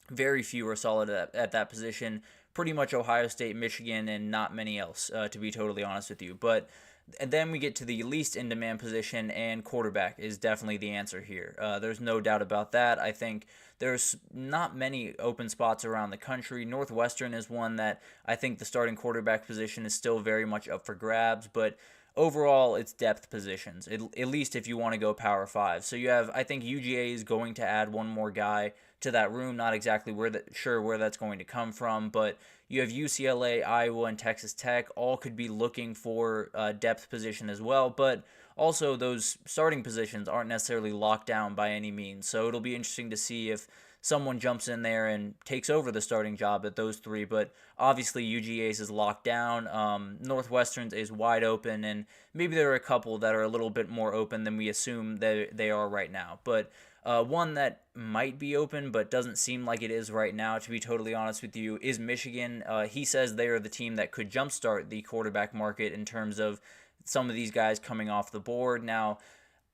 very few are solid at that position. Pretty much Ohio State, Michigan, and not many else, to be totally honest with you. But and then we get to the least in-demand position, and quarterback is definitely the answer here. There's no doubt about that. I think there's not many open spots around the country. Northwestern is one that I think the starting quarterback position is still very much up for grabs, but overall, it's depth positions, at least if you want to go Power 5. So you have, I think UGA is going to add one more guy to that room. Not exactly sure where that's going to come from, but you have UCLA, Iowa, and Texas Tech. All could be looking for depth position as well, but also those starting positions aren't necessarily locked down by any means. So it'll be interesting to see if someone jumps in there and takes over the starting job at those three, but obviously UGA's is locked down. Northwestern's is wide open, and maybe there are a couple that are a little bit more open than we assume that they are right now. But one that might be open but doesn't seem like it is right now, to be totally honest with you, is Michigan. He says they are the team that could jumpstart the quarterback market in terms of some of these guys coming off the board. Now,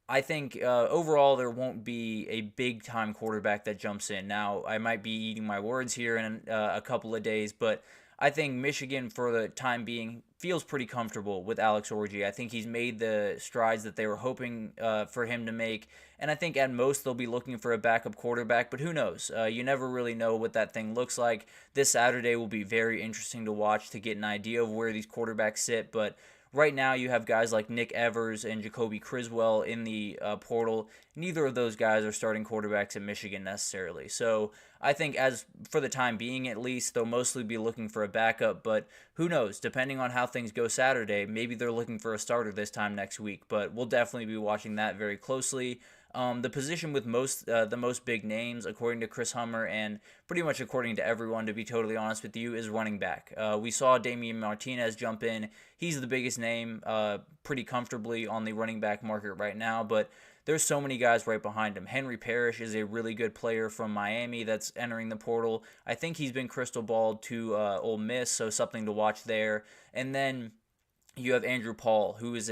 I think overall there won't be a big-time quarterback that jumps in. Now, I might be eating my words here in a couple of days, but I think Michigan, for the time being, feels pretty comfortable with Alex Orji. I think he's made the strides that they were hoping for him to make, and I think at most they'll be looking for a backup quarterback, but who knows? You never really know what that thing looks like. This Saturday will be very interesting to watch to get an idea of where these quarterbacks sit, but right now you have guys like Nick Evers and Jacoby Criswell in the portal. Neither of those guys are starting quarterbacks at Michigan necessarily. So I think as for the time being at least, they'll mostly be looking for a backup, but who knows? Depending on how things go Saturday, maybe they're looking for a starter this time next week, but we'll definitely be watching that very closely. The position with the most big names, according to Chris Hummer and pretty much according to everyone, to be totally honest with you, is running back. We saw Damian Martinez jump in. He's the biggest name pretty comfortably on the running back market right now, but there's so many guys right behind him. Henry Parrish is a really good player from Miami that's entering the portal. I think he's been crystal balled to Ole Miss, so something to watch there. And then you have Andrew Paul, who is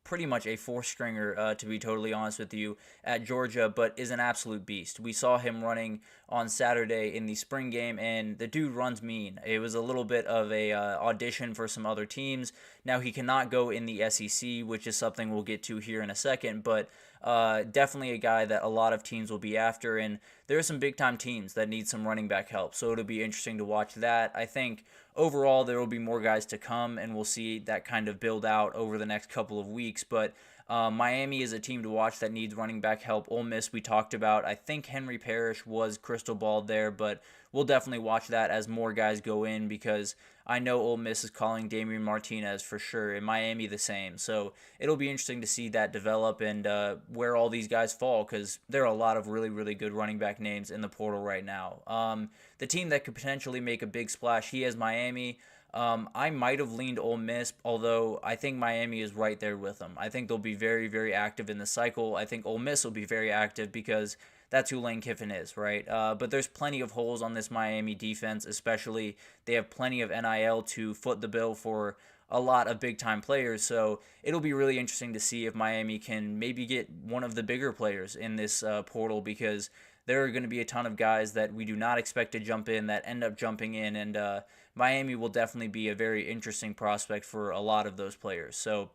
pretty much a four-stringer, to be totally honest with you, at Georgia, but is an absolute beast. We saw him running on Saturday in the spring game, and the dude runs mean. It was a little bit of a audition for some other teams. Now, he cannot go in the SEC, which is something we'll get to here in a second, but definitely a guy that a lot of teams will be after, and there are some big-time teams that need some running back help, so it'll be interesting to watch that. I think overall there will be more guys to come, and we'll see that kind of build out over the next couple of weeks, but Miami is a team to watch that needs running back help. Ole Miss, we talked about. I think Henry Parrish was crystal balled there, but we'll definitely watch that as more guys go in, because I know Ole Miss is calling Damian Martinez for sure, and Miami the same. So it'll be interesting to see that develop and where all these guys fall, because there are a lot of really, really good running back names in the portal right now. The team that could potentially make a big splash, he has Miami. I might have leaned Ole Miss, although I think Miami is right there with them. I think they'll be very, very active in the cycle. I think Ole Miss will be very active because that's who Lane Kiffin is, right? But there's plenty of holes on this Miami defense, especially they have plenty of NIL to foot the bill for a lot of big-time players, so it'll be really interesting to see if Miami can maybe get one of the bigger players in this portal, because there are going to be a ton of guys that we do not expect to jump in that end up jumping in, and Miami will definitely be a very interesting prospect for a lot of those players. So,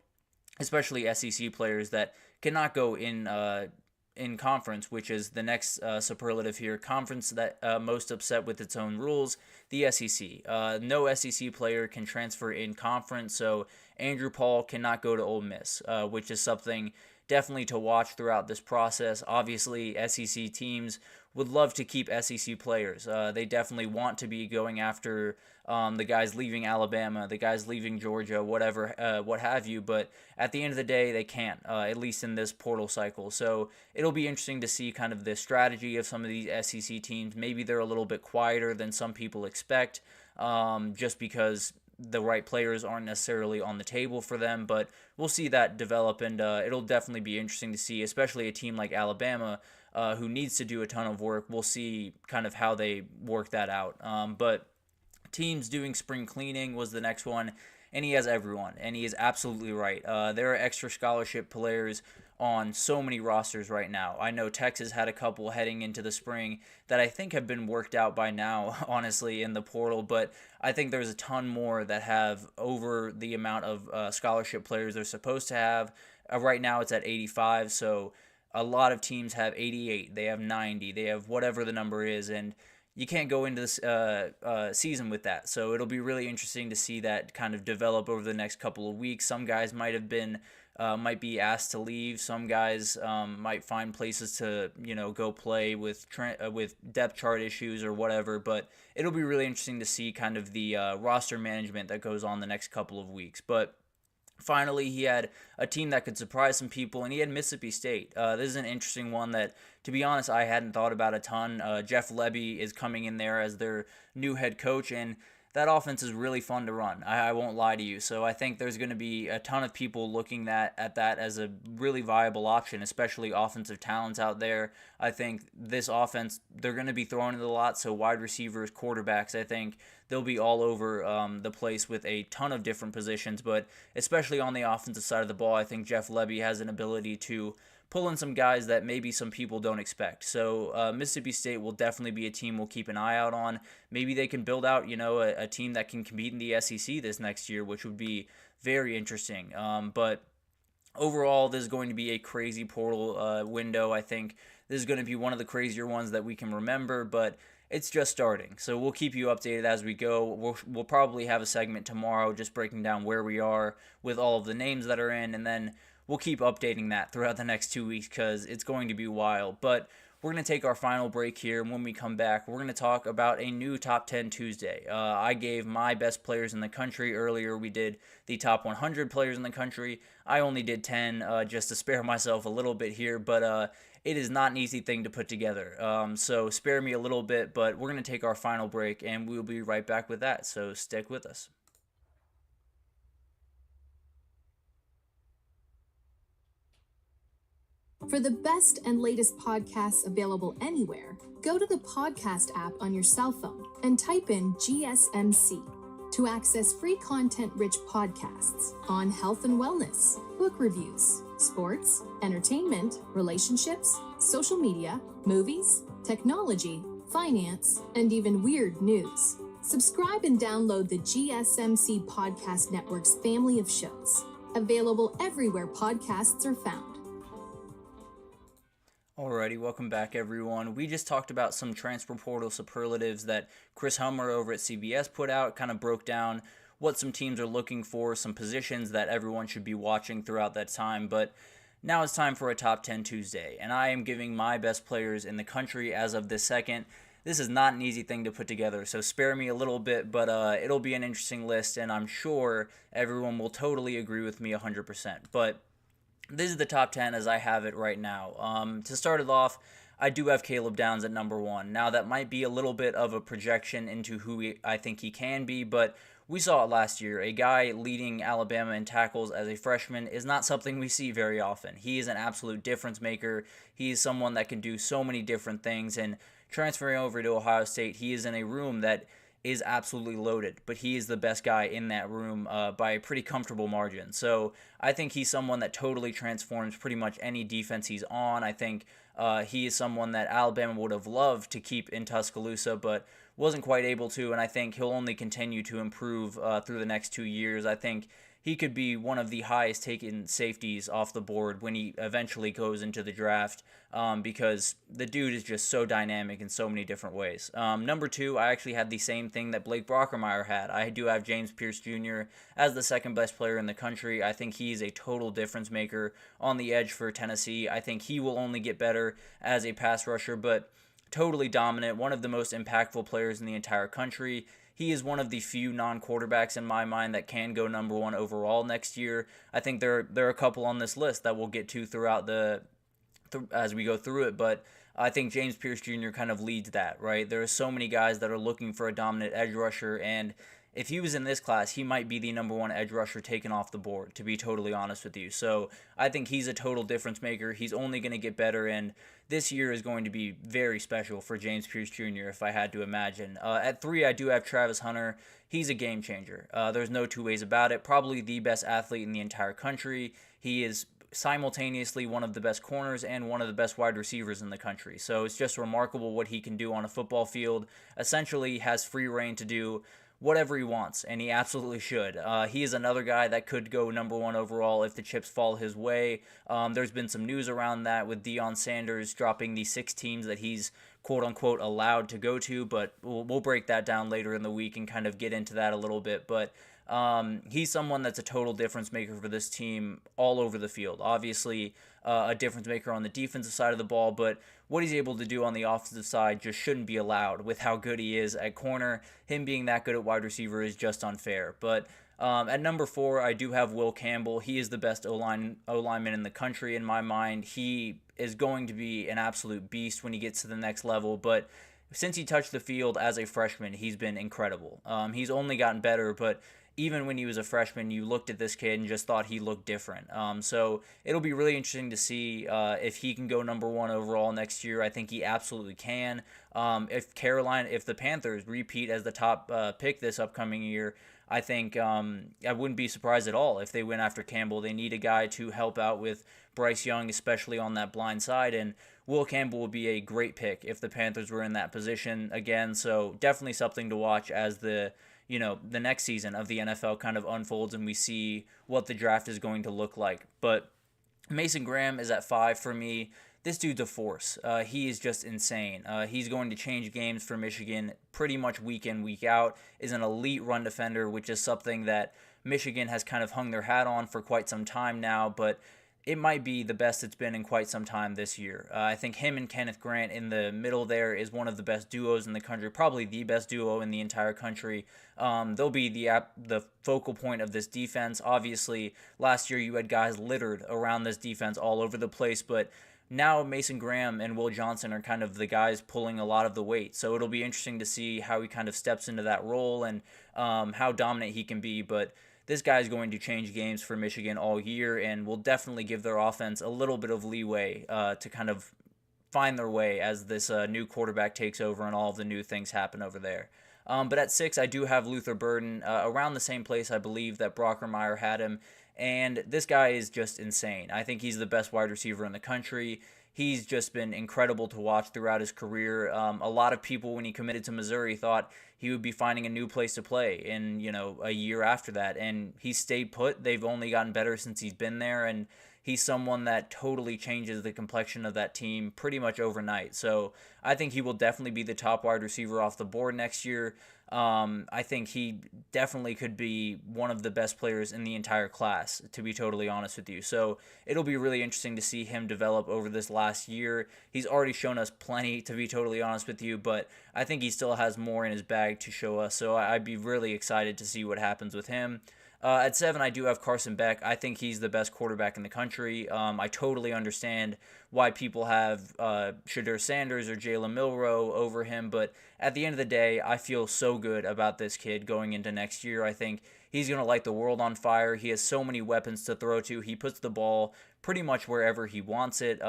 especially SEC players that cannot go in conference, which is the next superlative here. Conference that most upset with its own rules, the SEC. No SEC player can transfer in conference, so Andrew Paul cannot go to Ole Miss, which is something definitely to watch throughout this process. Obviously, SEC teams would love to keep SEC players. They definitely want to be going after the guys leaving Alabama, the guys leaving Georgia, whatever, what have you. But at the end of the day, they can't, at least in this portal cycle. So it'll be interesting to see kind of the strategy of some of these SEC teams. Maybe they're a little bit quieter than some people expect, just because the right players aren't necessarily on the table for them, but we'll see that develop, and it'll definitely be interesting to see, especially a team like Alabama, who needs to do a ton of work. We'll see kind of how they work that out. But teams doing spring cleaning was the next one, and he has everyone, and he is absolutely right. There are extra scholarship players on so many rosters right now. I know Texas had a couple heading into the spring that I think have been worked out by now, honestly, in the portal, but I think there's a ton more that have over the amount of scholarship players they're supposed to have. Right now it's at 85, so a lot of teams have 88, they have 90, they have whatever the number is, and you can't go into this season with that. So it'll be really interesting to see that kind of develop over the next couple of weeks. Some guys might be asked to leave. Some guys might find places to go play with depth chart issues or whatever. But it'll be really interesting to see kind of the roster management that goes on the next couple of weeks. But finally, he had a team that could surprise some people, and he had Mississippi State. This is an interesting one that, to be honest, I hadn't thought about a ton. Jeff Lebby is coming in there as their new head coach, and that offense is really fun to run. I won't lie to you. So I think there's going to be a ton of people looking at that as a really viable option, especially offensive talents out there. I think this offense, they're going to be throwing it a lot, so wide receivers, quarterbacks, I think they'll be all over the place with a ton of different positions, but especially on the offensive side of the ball, I think Jeff Lebby has an ability to pull in some guys that maybe some people don't expect. So Mississippi State will definitely be a team we'll keep an eye out on. Maybe they can build out, a team that can compete in the SEC this next year, which would be very interesting. But overall, this is going to be a crazy portal window. I think this is going to be one of the crazier ones that we can remember, but it's just starting. So we'll keep you updated as we go. We'll probably have a segment tomorrow just breaking down where we are with all of the names that are in, and then we'll keep updating that throughout the next 2 weeks because it's going to be wild. But we're going to take our final break here, and when we come back, we're going to talk about a new Top 10 Tuesday. I gave my best players in the country earlier. We did the top 100 players in the country. I only did 10 just to spare myself a little bit here, but it is not an easy thing to put together. So spare me a little bit, but we're going to take our final break, and we'll be right back with that. So stick with us. For the best and latest podcasts available anywhere, go to the podcast app on your cell phone and type in GSMC to access free content-rich podcasts on health and wellness, book reviews, sports, entertainment, relationships, social media, movies, technology, finance, and even weird news. Subscribe and download the GSMC Podcast Network's family of shows, available everywhere podcasts are found. Alrighty, welcome back everyone. We just talked about some transfer portal superlatives that Chris Hummer over at CBS put out, kind of broke down what some teams are looking for, some positions that everyone should be watching throughout that time. But Now it's time for a Top 10 Tuesday, and I am giving my best players in the country as of this second. This is not an easy thing to put together, so spare me a little bit, but it'll be an interesting list, and I'm sure everyone will totally agree with me 100%. But this is the top 10 as I have it right now. To start it off, I do have Caleb Downs at number 1. Now, that might be a little bit of a projection into who I think he can be, but we saw it last year. A guy leading Alabama in tackles as a freshman is not something we see very often. He is an absolute difference maker. He is someone that can do so many different things, and transferring over to Ohio State, he is in a room that is absolutely loaded, but he is the best guy in that room by a pretty comfortable margin. So I think he's someone that totally transforms pretty much any defense he's on. I think he is someone that Alabama would have loved to keep in Tuscaloosa, but wasn't quite able to, and I think he'll only continue to improve through the next 2 years. I think he could be one of the highest taken safeties off the board when he eventually goes into the draft because the dude is just so dynamic in so many different ways. Number 2, I actually had the same thing that Blake Brockermeyer had. I do have James Pierce Jr. as the second best player in the country. I think he's a total difference maker on the edge for Tennessee. I think he will only get better as a pass rusher, but totally dominant, one of the most impactful players in the entire country. He is one of the few non-quarterbacks in my mind that can go number 1 overall next year. I think there are a couple on this list that we'll get to throughout as we go through it, but I think James Pierce Jr. kind of leads that, right? There are so many guys that are looking for a dominant edge rusher, and if he was in this class, he might be the number 1 edge rusher taken off the board, to be totally honest with you. So I think he's a total difference maker. He's only going to get better, and this year is going to be very special for James Pierce Jr., if I had to imagine. At 3, I do have Travis Hunter. He's a game changer. There's no two ways about it. Probably the best athlete in the entire country. He is simultaneously one of the best corners and one of the best wide receivers in the country. So it's just remarkable what he can do on a football field. Essentially has free reign to do whatever he wants, and he absolutely should. He is another guy that could go number 1 overall if the chips fall his way. There's been some news around that with Deion Sanders dropping the 6 teams that he's quote-unquote allowed to go to, but we'll break that down later in the week and kind of get into that a little bit. But he's someone that's a total difference maker for this team all over the field. Obviously, a difference maker on the defensive side of the ball, but what he's able to do on the offensive side just shouldn't be allowed with how good he is at corner. Him being that good at wide receiver is just unfair. But at number 4, I do have Will Campbell. He is the best O-lineman in the country in my mind. He is going to be an absolute beast when he gets to the next level, but since he touched the field as a freshman, he's been incredible. He's only gotten better, but even when he was a freshman, you looked at this kid and just thought he looked different. So it'll be really interesting to see if he can go number 1 overall next year. I think he absolutely can. If the Panthers repeat as the top pick this upcoming year, I think I wouldn't be surprised at all if they went after Campbell. They need a guy to help out with Bryce Young, especially on that blind side, and Will Campbell would be a great pick if the Panthers were in that position again. So definitely something to watch as the next season of the NFL kind of unfolds and we see what the draft is going to look like. But Mason Graham is at 5 for me. This dude's a force. He is just insane. He's going to change games for Michigan pretty much week in, week out, is an elite run defender, which is something that Michigan has kind of hung their hat on for quite some time now, but it might be the best it's been in quite some time this year. I think him and Kenneth Grant in the middle there is one of the best duos in the country, probably the best duo in the entire country. They'll be the focal point of this defense. Obviously, last year you had guys littered around this defense all over the place, but now Mason Graham and Will Johnson are kind of the guys pulling a lot of the weight. So it'll be interesting to see how he kind of steps into that role and how dominant he can be. But this guy is going to change games for Michigan all year and will definitely give their offense a little bit of leeway to kind of find their way as this new quarterback takes over and all of the new things happen over there. But at 6, I do have Luther Burden, around the same place I believe that Brockermeyer had him. And this guy is just insane. I think he's the best wide receiver in the country. He's just been incredible to watch throughout his career. A lot of people, when he committed to Missouri, thought he would be finding a new place to play in, a year after that. And he stayed put. They've only gotten better since he's been there. And he's someone that totally changes the complexion of that team pretty much overnight. So I think he will definitely be the top wide receiver off the board next year. I think he definitely could be one of the best players in the entire class, to be totally honest with you. So it'll be really interesting to see him develop over this last year. He's already shown us plenty, to be totally honest with you, but I think he still has more in his bag to show us. So I'd be really excited to see what happens with him. At 7, I do have Carson Beck. I think he's the best quarterback in the country. I totally understand why people have Shedeur Sanders or Jalen Milroe over him, but at the end of the day, I feel so good about this kid going into next year. I think he's going to light the world on fire. He has so many weapons to throw to. He puts the ball pretty much wherever he wants it.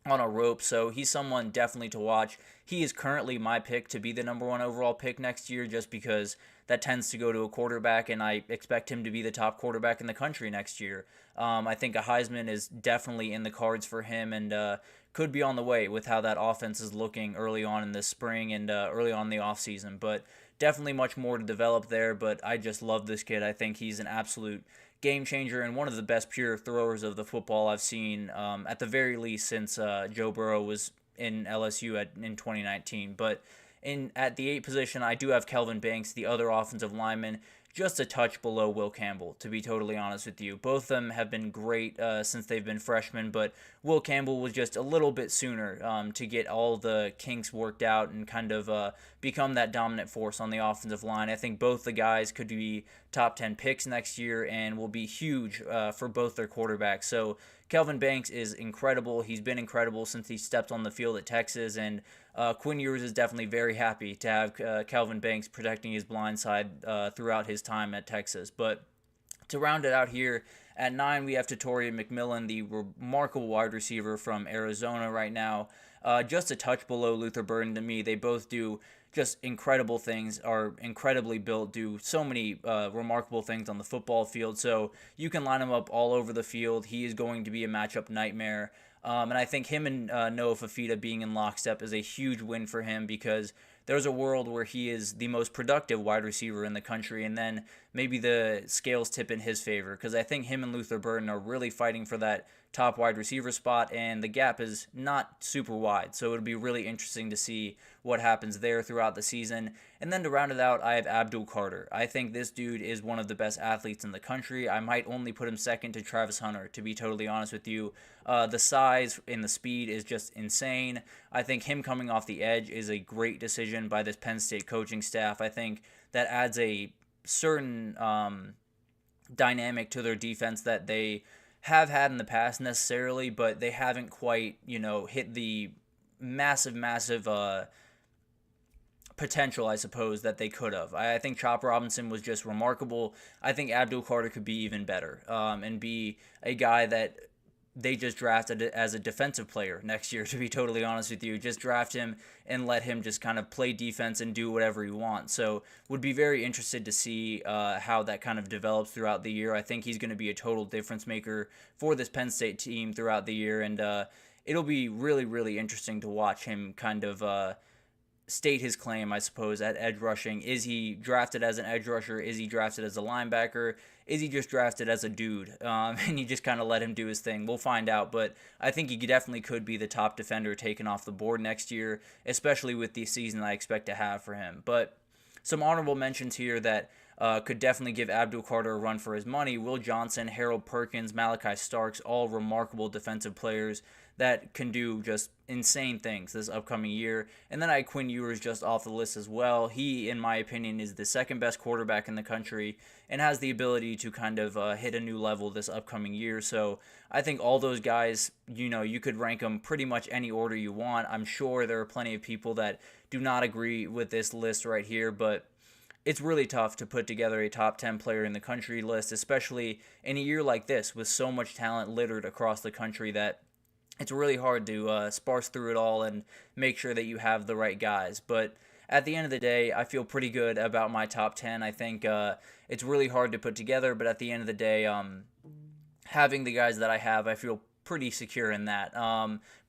On a rope, so he's someone definitely to watch. He is currently my pick to be the number 1 overall pick next year, just because that tends to go to a quarterback, and I expect him to be the top quarterback in the country next year. I think a Heisman is definitely in the cards for him, and could be on the way with how that offense is looking early on in this spring and early on in the offseason. But definitely much more to develop there, but I just love this kid. I think he's an absolute game changer and one of the best pure throwers of the football I've seen, at the very least since Joe Burrow was in LSU in 2019. But at the 8 position, I do have Kelvin Banks, the other offensive lineman, just a touch below Will Campbell, to be totally honest with you. Both of them have been great since they've been freshmen, but Will Campbell was just a little bit sooner to get all the kinks worked out and kind of become that dominant force on the offensive line. I think both the guys could be top 10 picks next year and will be huge for both their quarterbacks. So Kelvin Banks is incredible. He's been incredible since he stepped on the field at Texas, and Quinn Ewers is definitely very happy to have Kelvin Banks protecting his blind side throughout his time at Texas. But to round it out here, at 9, we have Tatorian McMillan, the remarkable wide receiver from Arizona right now. Just a touch below Luther Burden to me. They both do just incredible things, are incredibly built, do so many remarkable things on the football field. So you can line him up all over the field. He is going to be a matchup nightmare. And I think him and Noah Fafita being in lockstep is a huge win for him, because there's a world where he is the most productive wide receiver in the country, and then maybe the scales tip in his favor, because I think him and Luther Burden are really fighting for that top wide receiver spot, and the gap is not super wide, so it'll be really interesting to see what happens there throughout the season. And then to round it out, I have Abdul Carter. I think this dude is one of the best athletes in the country. I might only put him second to Travis Hunter, to be totally honest with you. The size and the speed is just insane. I think him coming off the edge is a great decision by this Penn State coaching staff. I think that adds a certain dynamic to their defense that they have had in the past necessarily, but they haven't quite, hit the massive potential, I suppose, that they could have. I think Chop Robinson was just remarkable. I think Abdul Carter could be even better, and be a guy that they just drafted as a defensive player next year, to be totally honest with you. Just draft him and let him just kind of play defense and do whatever he wants. So would be very interested to see how that kind of develops throughout the year. I think he's going to be a total difference maker for this Penn State team throughout the year, and it'll be really, really interesting to watch him kind of state his claim, I suppose, at edge rushing. Is he drafted as an edge rusher? Is he drafted as a linebacker? Is he just drafted as a dude? And you just kind of let him do his thing. We'll find out, but I think he definitely could be the top defender taken off the board next year, especially with the season I expect to have for him. But some honorable mentions here that could definitely give Abdul Carter a run for his money. Will Johnson, Harold Perkins, Malachi Starks, all remarkable defensive players that can do just insane things this upcoming year. And then I had Quinn Ewers just off the list as well. He, in my opinion, is the second best quarterback in the country and has the ability to kind of hit a new level this upcoming year. So I think all those guys, you could rank them pretty much any order you want. I'm sure there are plenty of people that do not agree with this list right here, but it's really tough to put together a top 10 player in the country list, especially in a year like this with so much talent littered across the country that it's really hard to sparse through it all and make sure that you have the right guys. But at the end of the day, I feel pretty good about my top 10. I think it's really hard to put together, but at the end of the day, having the guys that I have, I feel pretty secure in that.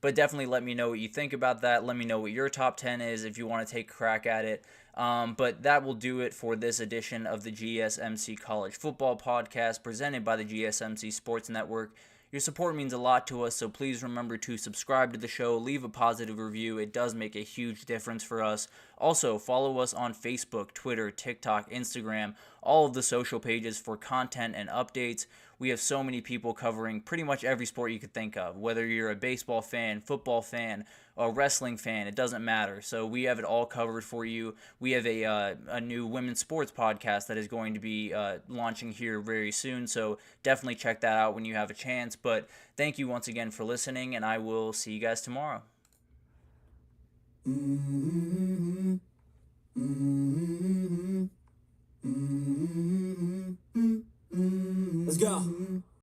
But definitely let me know what you think about that. Let me know what your top 10 is if you want to take a crack at it. But that will do it for this edition of the GSMC College Football Podcast presented by the GSMC Sports Network, Your support means a lot to us, so please remember to subscribe to the show, leave a positive review. It does make a huge difference for us. Also, follow us on Facebook, Twitter, TikTok, Instagram, all of the social pages for content and updates. We have so many people covering pretty much every sport you could think of, whether you're a baseball fan, football fan, a wrestling fan, it doesn't matter. So we have it all covered for you. We have a new women's sports podcast that is going to be launching here very soon, so definitely check that out when you have a chance. But thank you once again for listening, and I will see you guys tomorrow. Let's go.